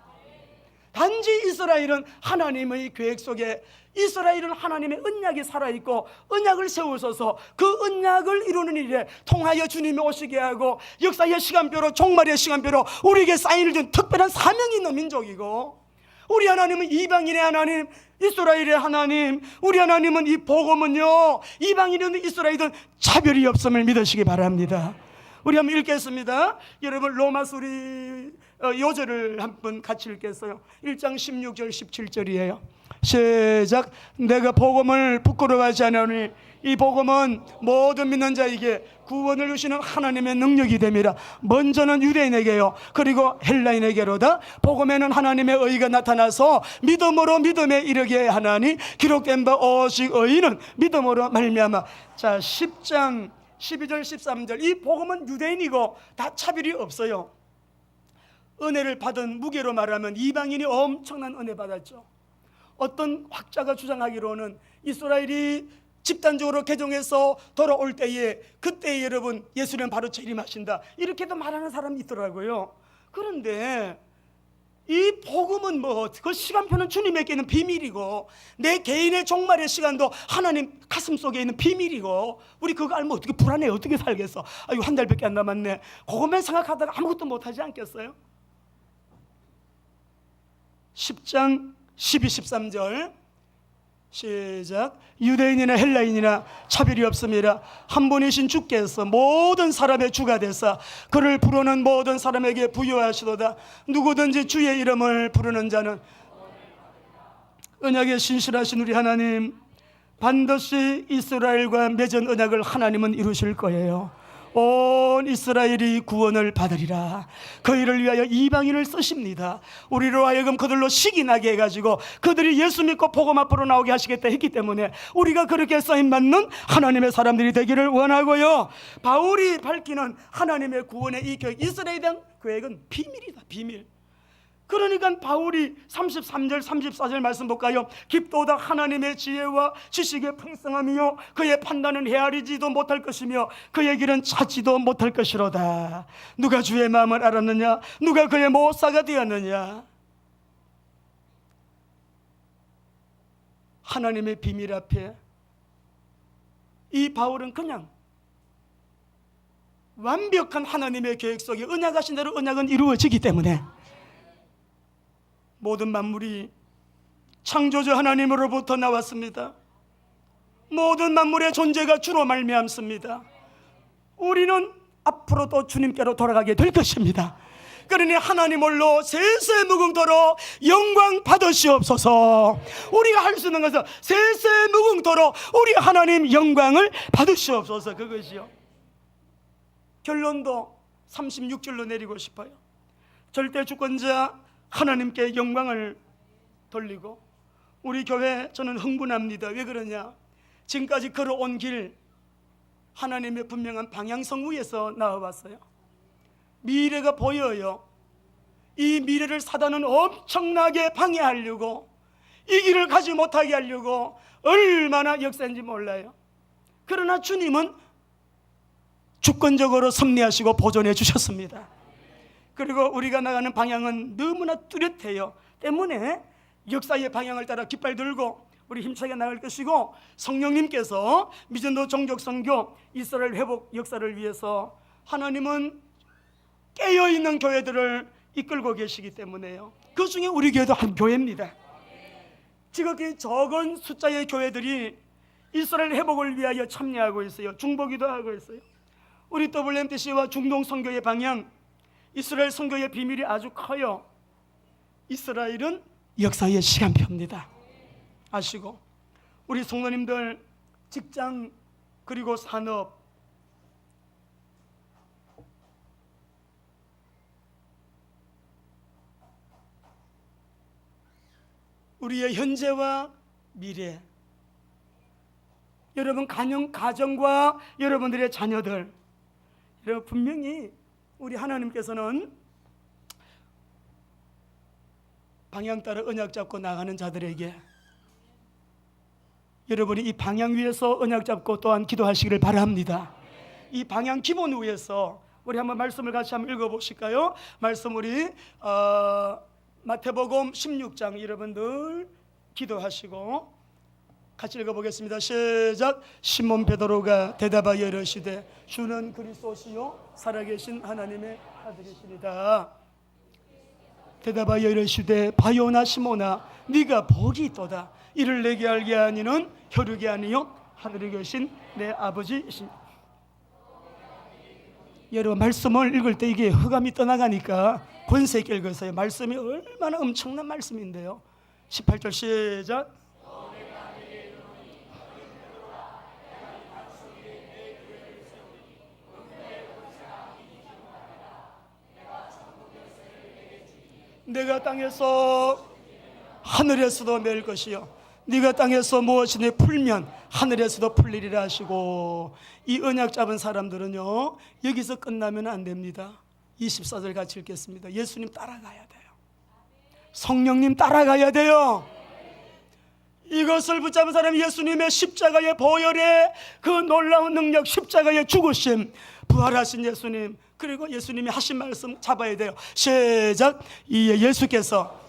단지 이스라엘은 하나님의 계획 속에, 이스라엘은 하나님의 언약이 살아있고 언약을 세우셔서 그 언약을 이루는 일에 통하여 주님이 오시게 하고 역사의 시간표로, 종말의 시간표로 우리에게 사인을 준 특별한 사명이 있는 민족이고, 우리 하나님은 이방인의 하나님, 이스라엘의 하나님, 우리 하나님은 이 복음은요, 이방인이든 이스라엘이든 차별이 없음을 믿으시기 바랍니다. 우리 한번 읽겠습니다. 여러분, 로마서 우리 요절을 한번 같이 읽겠어요. 1장 16절 17절이에요 시작. 내가 복음을 부끄러워하지 않으니 이 복음은 모든 믿는 자에게 구원을 주시는 하나님의 능력이 됨이라. 먼저는 유대인에게요, 그리고 헬라인에게로다. 복음에는 하나님의 의가 나타나서 믿음으로 믿음에 이르게 하나니 기록된 바 오직 의인은 믿음으로 말미암아. 자, 10장 12절 13절, 이 복음은 유대인이고 다 차별이 없어요. 은혜를 받은 무게로 말하면 이방인이 엄청난 은혜 받았죠. 어떤 학자가 주장하기로는 이스라엘이 집단적으로 개종해서 돌아올 때에, 그때 여러분 예수는 바로 재림하신다, 이렇게도 말하는 사람이 있더라고요. 그런데 이 복음은 그 시간표는 주님에게 있는 비밀이고, 내 개인의 종말의 시간도 하나님 가슴 속에 있는 비밀이고, 우리 그거 알면 어떻게 불안해, 어떻게 살겠어, 아유 한 달밖에 안 남았네, 그것만 생각하다가 아무것도 못하지 않겠어요? 10장 12, 13절 시작. 유대인이나 헬라인이나 차별이 없음이라. 한 분이신 주께서 모든 사람의 주가 되사 그를 부르는 모든 사람에게 부여하시도다. 누구든지 주의 이름을 부르는 자는. 언약에 신실하신 우리 하나님, 반드시 이스라엘과 맺은 언약을 하나님은 이루실 거예요. 온 이스라엘이 구원을 받으리라. 그이를 위하여 이방인을 쓰십니다. 우리로 하여금 그들로 식이 나게 해가지고 그들이 예수 믿고 복음 앞으로 나오게 하시겠다 했기 때문에 우리가 그렇게 쓰임받는 하나님의 사람들이 되기를 원하고요. 바울이 밝히는 하나님의 구원의 이 계획, 이스라엘에 대한 계획은 비밀이다, 비밀. 그러니까 바울이 33절 34절 말씀 볼까요? 깊도다 하나님의 지혜와 지식의 풍성함이요 그의 판단은 헤아리지도 못할 것이며 그의 길은 찾지도 못할 것이로다. 누가 주의 마음을 알았느냐? 누가 그의 모사가 되었느냐? 하나님의 비밀 앞에 이 바울은 그냥 완벽한 하나님의 계획 속에 언약하신 대로 언약은 이루어지기 때문에 모든 만물이 창조주 하나님으로부터 나왔습니다. 모든 만물의 존재가 주로 말미암습니다. 우리는 앞으로도 주님께로 돌아가게 될 것입니다. 그러니 하나님 홀로 세세무궁토록 영광 받으시옵소서. 우리가 할 수 있는 것은 세세무궁토록 우리 하나님 영광을 받으시옵소서. 그것이요. 결론도 36절로 내리고 싶어요. 절대 주권자 하나님께 영광을 돌리고, 우리 교회 저는 흥분합니다. 왜 그러냐? 지금까지 걸어온 길 하나님의 분명한 방향성 위에서 나와봤어요. 미래가 보여요. 이 미래를 사단은 엄청나게 방해하려고, 이 길을 가지 못하게 하려고 얼마나 역사인지 몰라요. 그러나 주님은 주권적으로 섭리하시고 보존해 주셨습니다. 그리고 우리가 나가는 방향은 너무나 뚜렷해요. 때문에 역사의 방향을 따라 깃발 들고 우리 힘차게 나갈 것이고, 성령님께서 미전도 종족 선교 이스라엘 회복 역사를 위해서 하나님은 깨어있는 교회들을 이끌고 계시기 때문에요. 그 중에 우리 교회도 한 교회입니다. 지극히 적은 숫자의 교회들이 이스라엘 회복을 위하여 참여하고 있어요. 중보기도 하고 있어요. 우리 WMTC와 중동 선교의 방향, 이스라엘 선교의 비밀이 아주 커요. 이스라엘은 역사의 시간표입니다. 아시고, 우리 성도님들 직장 그리고 산업, 우리의 현재와 미래, 여러분 가정과 여러분들의 자녀들, 여러분 분명히 우리 하나님께서는 방향 따라 언약 잡고 나가는 자들에게 여러분이 이 방향 위에서 언약 잡고 또한 기도하시기를 바랍니다. 이 방향 기본 위에서 우리 한번 말씀을 같이 한번 읽어보실까요? 말씀 우리 마태복음 16장 여러분들 기도하시고 같이 읽어보겠습니다. 시작. 시몬 베드로가 대답하여 이르시되 주는 그리스도시요 살아계신 하나님의 아들이시니라. 대답하여 이르시되 바요나 시몬아 네가 복이 있도다. 이를 내게 알게 하니는 혈육이 아니요 하늘에 계신 내 아버지이신. 여러분 말씀을 읽을 때 이게 흑암이 떠나가니까 권세 있게 읽으세요. 말씀이 얼마나 엄청난 말씀인데요. 18절 시작. 내가 땅에서 하늘에서도 맬 것이요 네가 땅에서 무엇이니 풀면 하늘에서도 풀리리라 하시고, 이 언약 잡은 사람들은요 여기서 끝나면 안 됩니다. 24절 같이 읽겠습니다. 예수님 따라가야 돼요. 성령님 따라가야 돼요. 이것을 붙잡은 사람이 예수님의 십자가의 보혈의 그 놀라운 능력, 십자가의 죽으심, 부활하신 예수님, 그리고 예수님이 하신 말씀 잡아야 돼요. 시작. 예수께서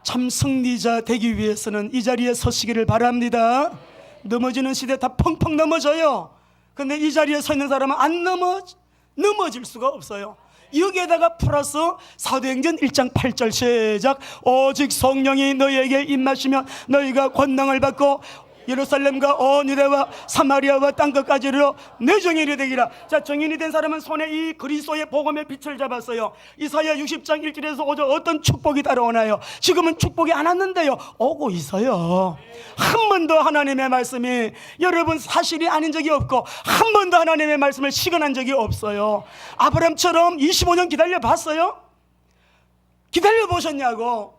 참 승리자 되기 위해서는 이 자리에 서시기를 바랍니다. 넘어지는 시대 다 펑펑 넘어져요. 근데 이 자리에 서 있는 사람은 안 넘어질 수가 없어요. 여기에다가 플러스 사도행전 1장 8절 시작. 오직 성령이 너희에게 임하시면 너희가 권능을 받고 예루살렘과 온 유대와 사마리아와 땅끝까지 이르러 내 증인이 되기라. 자, 증인이 된 사람은 손에 이 그리스도의 복음의 빛을 잡았어요. 이사야 60장 1절에서 5절 어떤 축복이 따라오나요? 지금은 축복이 안 왔는데요, 오고 있어요. 한 번도 하나님의 말씀이 여러분 사실이 아닌 적이 없고, 한 번도 하나님의 말씀을 시건한 적이 없어요. 아브람처럼 25년 기다려 봤어요? 기다려 보셨냐고.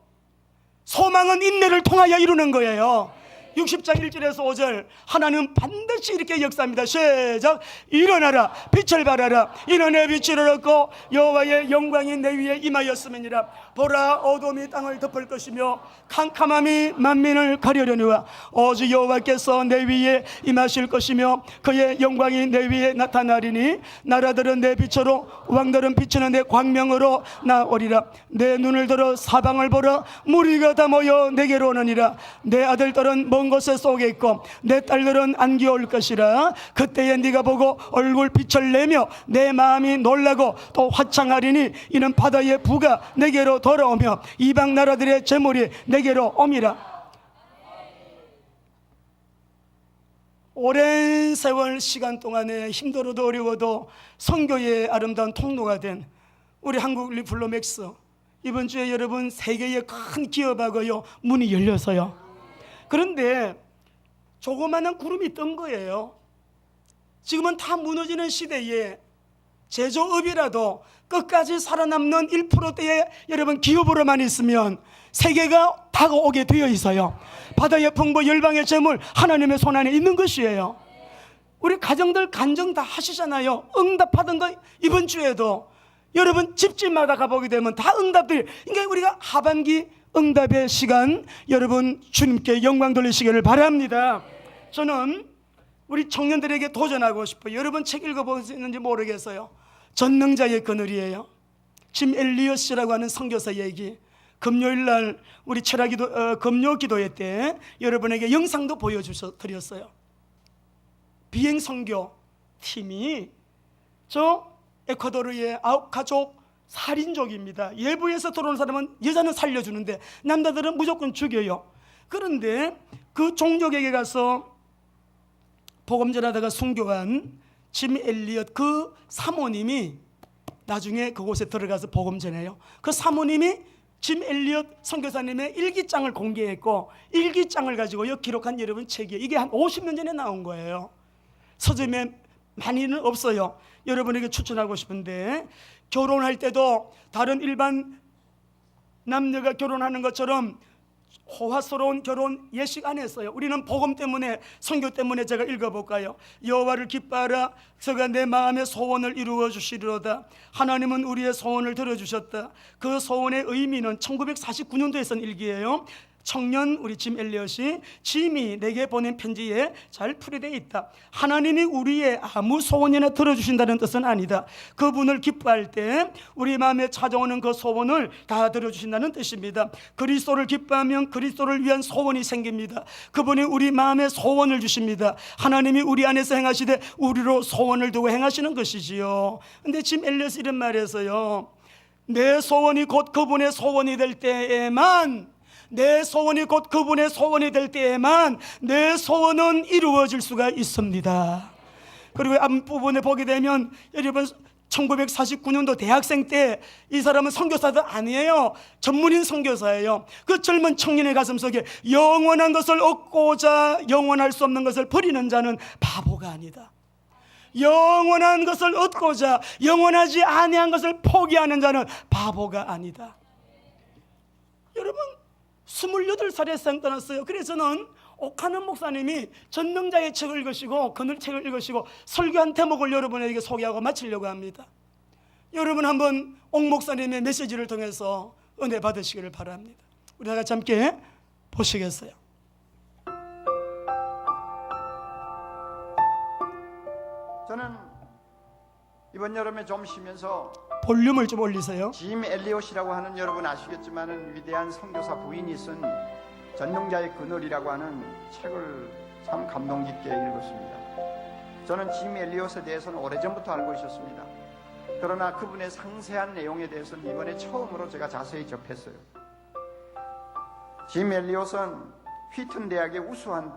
소망은 인내를 통하여 이루는 거예요. 60장 1절에서 5절 하나님은 반드시 이렇게 역사합니다. 시작. 일어나라 빛을 발하라 이는 내 빛을 얻고 여호와의 영광이 내 위에 임하였음이니라. 보라 어둠이 땅을 덮을 것이며 캄캄함이 만민을 가려려니와 오직 여호와께서 내 위에 임하실 것이며 그의 영광이 내 위에 나타나리니 나라들은 내 빛으로 왕들은 비치는 내 광명으로 나오리라. 내 눈을 들어 사방을 보라 무리가 다 모여 내게로 오느니라. 내 아들들은 먼 곳에 쏘게 있고 내 딸들은 안기 올 것이라. 그때에 네가 보고 얼굴 빛을 내며 내 마음이 놀라고 또 화창하리니 이는 바다의 부가 내게로 돌아오며 이방 나라들의 재물이 내게로 옴이라. 오랜 세월 시간 동안에 힘들어도 어려워도 선교의 아름다운 통로가 된 우리 한국 리플로맥스, 이번 주에 여러분 세계의 큰 기업하고요 문이 열려서요. 그런데 조그마한 구름이 뜬 거예요. 지금은 다 무너지는 시대에 제조업이라도 끝까지 살아남는 1%대의 여러분 기업으로만 있으면 세계가 다가오게 되어 있어요. 바다의 풍부, 열방의 재물 하나님의 손안에 있는 것이에요. 우리 가정들 간증 다 하시잖아요. 응답하던 거 이번 주에도 여러분 집집마다 가보게 되면 다 응답들. 그러니까 우리가 하반기 응답의 시간 여러분 주님께 영광 돌리시기를 바랍니다. 저는 우리 청년들에게 도전하고 싶어요. 여러분 책 읽어보셨는지 모르겠어요. 전능자의 그늘이에요. 짐 엘리엇이라고 하는 선교사 얘기. 금요일 날 우리 철학기도 금요 기도회 때 여러분에게 영상도 보여드렸어요. 비행 선교 팀이 저 에콰도르의 가족 살인족입니다. 예부에서 들어온 사람은 여자는 살려주는데 남자들은 무조건 죽여요. 그런데 그 종족에게 가서 복음 전하다가 순교한 짐 엘리엇 그 사모님이 나중에 그곳에 들어가서 복음 전해요. 그 사모님이 짐 엘리엇 선교사님의 일기장을 공개했고, 일기장을 가지고 기록한 여러분 책이에요. 이게 한 50년 전에 나온 거예요. 서점에 많이는 없어요. 여러분에게 추천하고 싶은데, 결혼할 때도 다른 일반 남녀가 결혼하는 것처럼 호화스러운 결혼 예식 안 했어요. 우리는 복음 때문에, 선교 때문에. 제가 읽어볼까요? 여호와를 기뻐하라. 그가 내 마음의 소원을 이루어 주시리로다. 하나님은 우리의 소원을 들어주셨다. 그 소원의 의미는 1949년도에 쓴 일기예요. 청년 우리 짐 엘리엇이 짐이 내게 보낸 편지에 잘 풀이되어 있다. 하나님이 우리의 아무 소원이나 들어주신다는 뜻은 아니다. 그분을 기뻐할 때 우리 마음에 찾아오는 그 소원을 다 들어주신다는 뜻입니다. 그리스도를 기뻐하면 그리스도를 위한 소원이 생깁니다. 그분이 우리 마음에 소원을 주십니다. 하나님이 우리 안에서 행하시되 우리로 소원을 두고 행하시는 것이지요. 근데 짐 엘리엇이 이런 말에서요, 내 소원이 곧 그분의 소원이 될 때에만, 내 소원이 곧 그분의 소원이 될 때에만 내 소원은 이루어질 수가 있습니다. 그리고 앞부분에 보게 되면, 여러분 1949년도 대학생 때 이 사람은 선교사도 아니에요. 전문인 선교사예요. 그 젊은 청년의 가슴속에 영원한 것을 얻고자 영원할 수 없는 것을 버리는 자는 바보가 아니다. 영원한 것을 얻고자 영원하지 아니한 것을 포기하는 자는 바보가 아니다. 여러분 28살에 생 떠났어요. 그래서는 옥하는 목사님이 전능자의 책을 읽으시고 그늘 책을 읽으시고 설교 한 대목을 여러분에게 소개하고 마치려고 합니다. 여러분 한번 옥 목사님의 메시지를 통해서 은혜 받으시기를 바랍니다. 우리 다 같이 함께 보시겠어요? 저는 이번 여름에 좀 쉬면서 볼륨을 좀 올리세요. 짐 엘리엇이라고 하는, 여러분 아시겠지만은 위대한 선교사 부인이 쓴 전능자의 그늘이라고 하는 책을 참 감동 깊게 읽었습니다. 저는 짐 엘리엇에 대해서는 오래전부터 알고 있었습니다. 그러나 그분의 상세한 내용에 대해서는 이번에 처음으로 제가 자세히 접했어요. 짐 엘리엇은 휘튼 대학의 우수한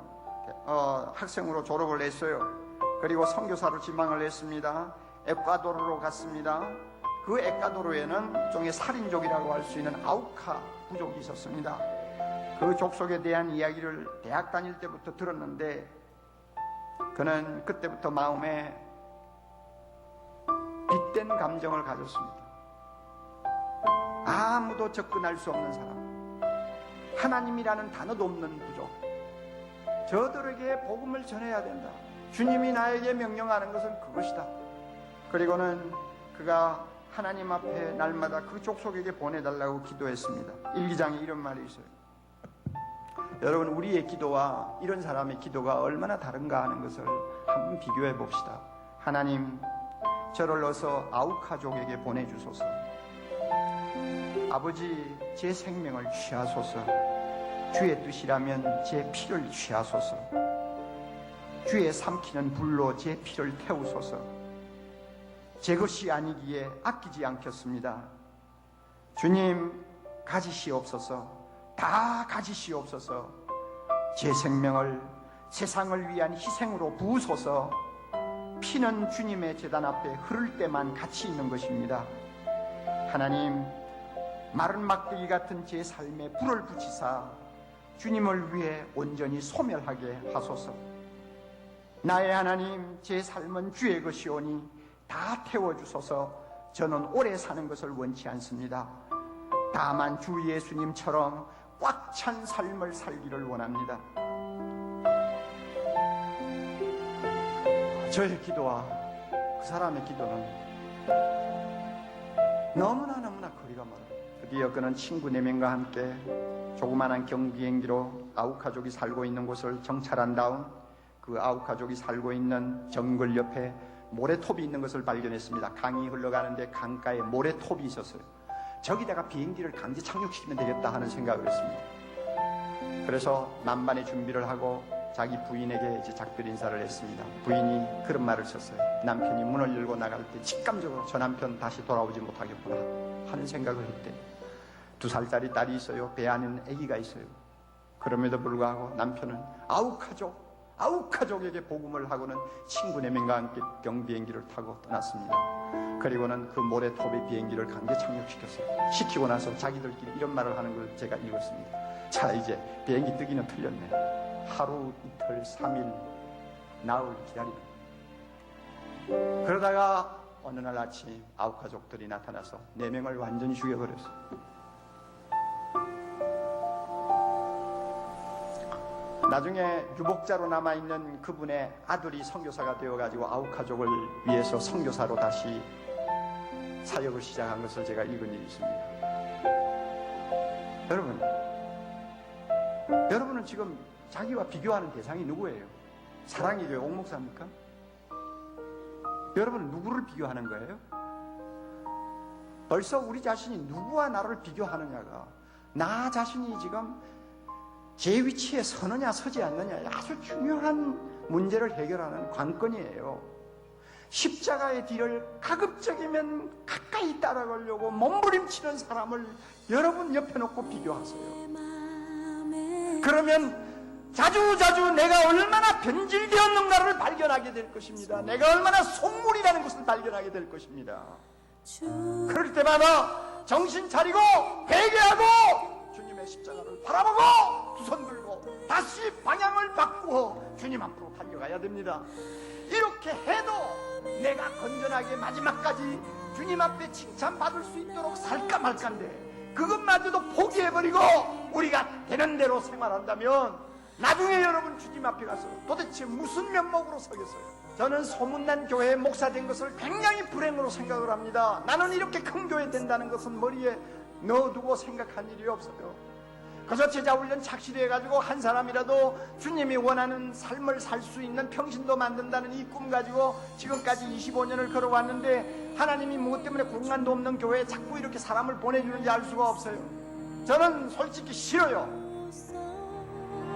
학생으로 졸업을 했어요. 그리고 선교사로 지망을 했습니다. 에콰도르로 갔습니다. 그 에콰도르에는 일종의 살인족이라고 할 수 있는 아우카 부족이 있었습니다. 그 족속에 대한 이야기를 대학 다닐 때부터 들었는데, 그는 그때부터 마음에 빗댄 감정을 가졌습니다. 아무도 접근할 수 없는 사람, 하나님이라는 단어도 없는 부족, 저들에게 복음을 전해야 된다. 주님이 나에게 명령하는 것은 그것이다. 그리고는 그가 하나님 앞에 날마다 그 족속에게 보내달라고 기도했습니다. 일기장에 이런 말이 있어요. 여러분, 우리의 기도와 이런 사람의 기도가 얼마나 다른가 하는 것을 한번 비교해 봅시다. 하나님, 저를 어서 아우카족에게 보내주소서. 아버지, 제 생명을 취하소서. 주의 뜻이라면 제 피를 취하소서. 주의 삼키는 불로 제 피를 태우소서. 제 것이 아니기에 아끼지 않겠습니다. 주님, 가지시옵소서. 다 가지시옵소서. 제 생명을 세상을 위한 희생으로 부으소서. 피는 주님의 제단 앞에 흐를 때만 가치 있는 것입니다. 하나님, 마른 막대기 같은 제 삶에 불을 붙이사 주님을 위해 온전히 소멸하게 하소서. 나의 하나님, 제 삶은 주의 것이오니 다 태워주소서. 저는 오래 사는 것을 원치 않습니다. 다만 주 예수님처럼 꽉 찬 삶을 살기를 원합니다. 저의 기도와 그 사람의 기도는 너무나 거리가 멀어요. 드디어 그는 친구 4명과 함께 조그만한 경비행기로 아우카족이 살고 있는 곳을 정찰한 다음 그 그 아홉 가족이 살고 있는 정글 옆에 모래톱이 있는 것을 발견했습니다. 강이 흘러가는데 강가에 모래톱이 있었어요. 저기다가 비행기를 강제 착륙시키면 되겠다 하는 생각을 했습니다. 그래서 만반의 준비를 하고 자기 부인에게 이제 작별 인사를 했습니다. 부인이 그런 말을 썼어요. 남편이 문을 열고 나갈 때 직감적으로 저 남편 다시 돌아오지 못하겠구나 하는 생각을 했대. 2살짜리 딸이 있어요. 배 안에는 아기가 있어요. 그럼에도 불구하고 남편은 아홉 가족에게 복음을 하고는 친구 4명과 함께 경비행기를 타고 떠났습니다. 그리고는 그 모래톱에 비행기를 강제 착륙시켰어요. 시키고 나서 자기들끼리 이런 말을 하는 걸 제가 읽었습니다. 자, 이제 비행기 뜨기는 틀렸네. 하루, 이틀, 3일, 나흘 기다리는. 그러다가 어느 날 아침 아홉 가족들이 나타나서 4명을 완전히 죽여버렸어요. 나중에 유복자로 남아있는 그분의 아들이 선교사가 되어가지고 아홉 가족을 위해서 선교사로 다시 사역을 시작한 것을 제가 읽은 일이 있습니다. 여러분은 지금 자기와 비교하는 대상이 누구예요? 사랑의 교회 옥목사입니까? 여러분은 누구를 비교하는 거예요? 벌써 우리 자신이 누구와 나를 비교하느냐가, 나 자신이 지금 제 위치에 서느냐 서지 않느냐 아주 중요한 문제를 해결하는 관건이에요. 십자가의 뒤를 가급적이면 가까이 따라가려고 몸부림치는 사람을 여러분 옆에 놓고 비교하세요. 그러면 자주자주 내가 얼마나 변질되었는가를 발견하게 될 것입니다. 내가 얼마나 속물이라는 것을 발견하게 될 것입니다. 그럴 때마다 정신 차리고 회개하고 주님의 십자가를 바라보고 두 손 들고 다시 방향을 바꾸어 주님 앞으로 달려가야 됩니다. 이렇게 해도 내가 건전하게 마지막까지 주님 앞에 칭찬받을 수 있도록 살까 말까인데, 그것마저도 포기해버리고 우리가 되는 대로 생활한다면 나중에 여러분 주님 앞에 가서 도대체 무슨 면목으로 서겠어요? 저는 소문난 교회에 목사 된 것을 굉장히 불행으로 생각을 합니다. 나는 이렇게 큰 교회 된다는 것은 머리에 넣어두고 생각한 일이 없어요. 그래서 제자훈련 착실히 해가지고 한 사람이라도 주님이 원하는 삶을 살 수 있는 평신도 만든다는 이 꿈 가지고 지금까지 25년을 걸어왔는데, 하나님이 무엇 때문에 공간도 없는 교회에 자꾸 이렇게 사람을 보내주는지 알 수가 없어요. 저는 솔직히 싫어요.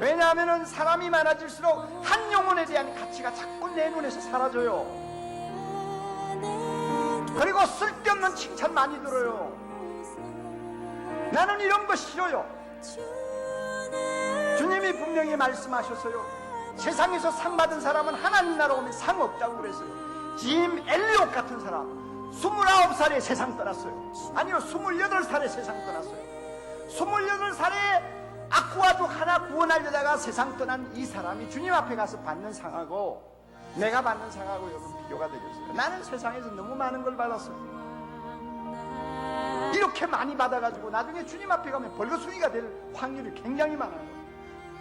왜냐하면 사람이 많아질수록 한 영혼에 대한 가치가 자꾸 내 눈에서 사라져요. 그리고 쓸데없는 칭찬 많이 들어요. 나는 이런 거 싫어요. 주님이 분명히 말씀하셨어요. 세상에서 상 받은 사람은 하나님 나라 오면 상 없다고 그랬어요. 짐 엘리옥 같은 사람 29살에 세상 떠났어요. 아니요, 28살에 세상 떠났어요. 28살에 악구가족 하나 구원하려다가 세상 떠난 이 사람이 주님 앞에 가서 받는 상하고 내가 받는 상하고 여러분 비교가 되겠어요? 나는 세상에서 너무 많은 걸 받았어요. 이렇게 많이 받아가지고 나중에 주님 앞에 가면 벌거숭이가 될 확률이 굉장히 많아요.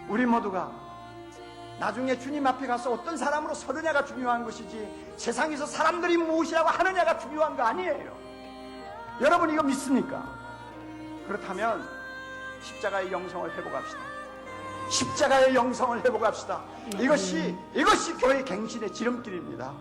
우리 모두가 나중에 주님 앞에 가서 어떤 사람으로 서느냐가 중요한 것이지 세상에서 사람들이 무엇이라고 하느냐가 중요한 거 아니에요. 여러분 이거 믿습니까? 그렇다면 십자가의 영성을 회복합시다. 십자가의 영성을 회복합시다. 이것이 교회 갱신의 지름길입니다.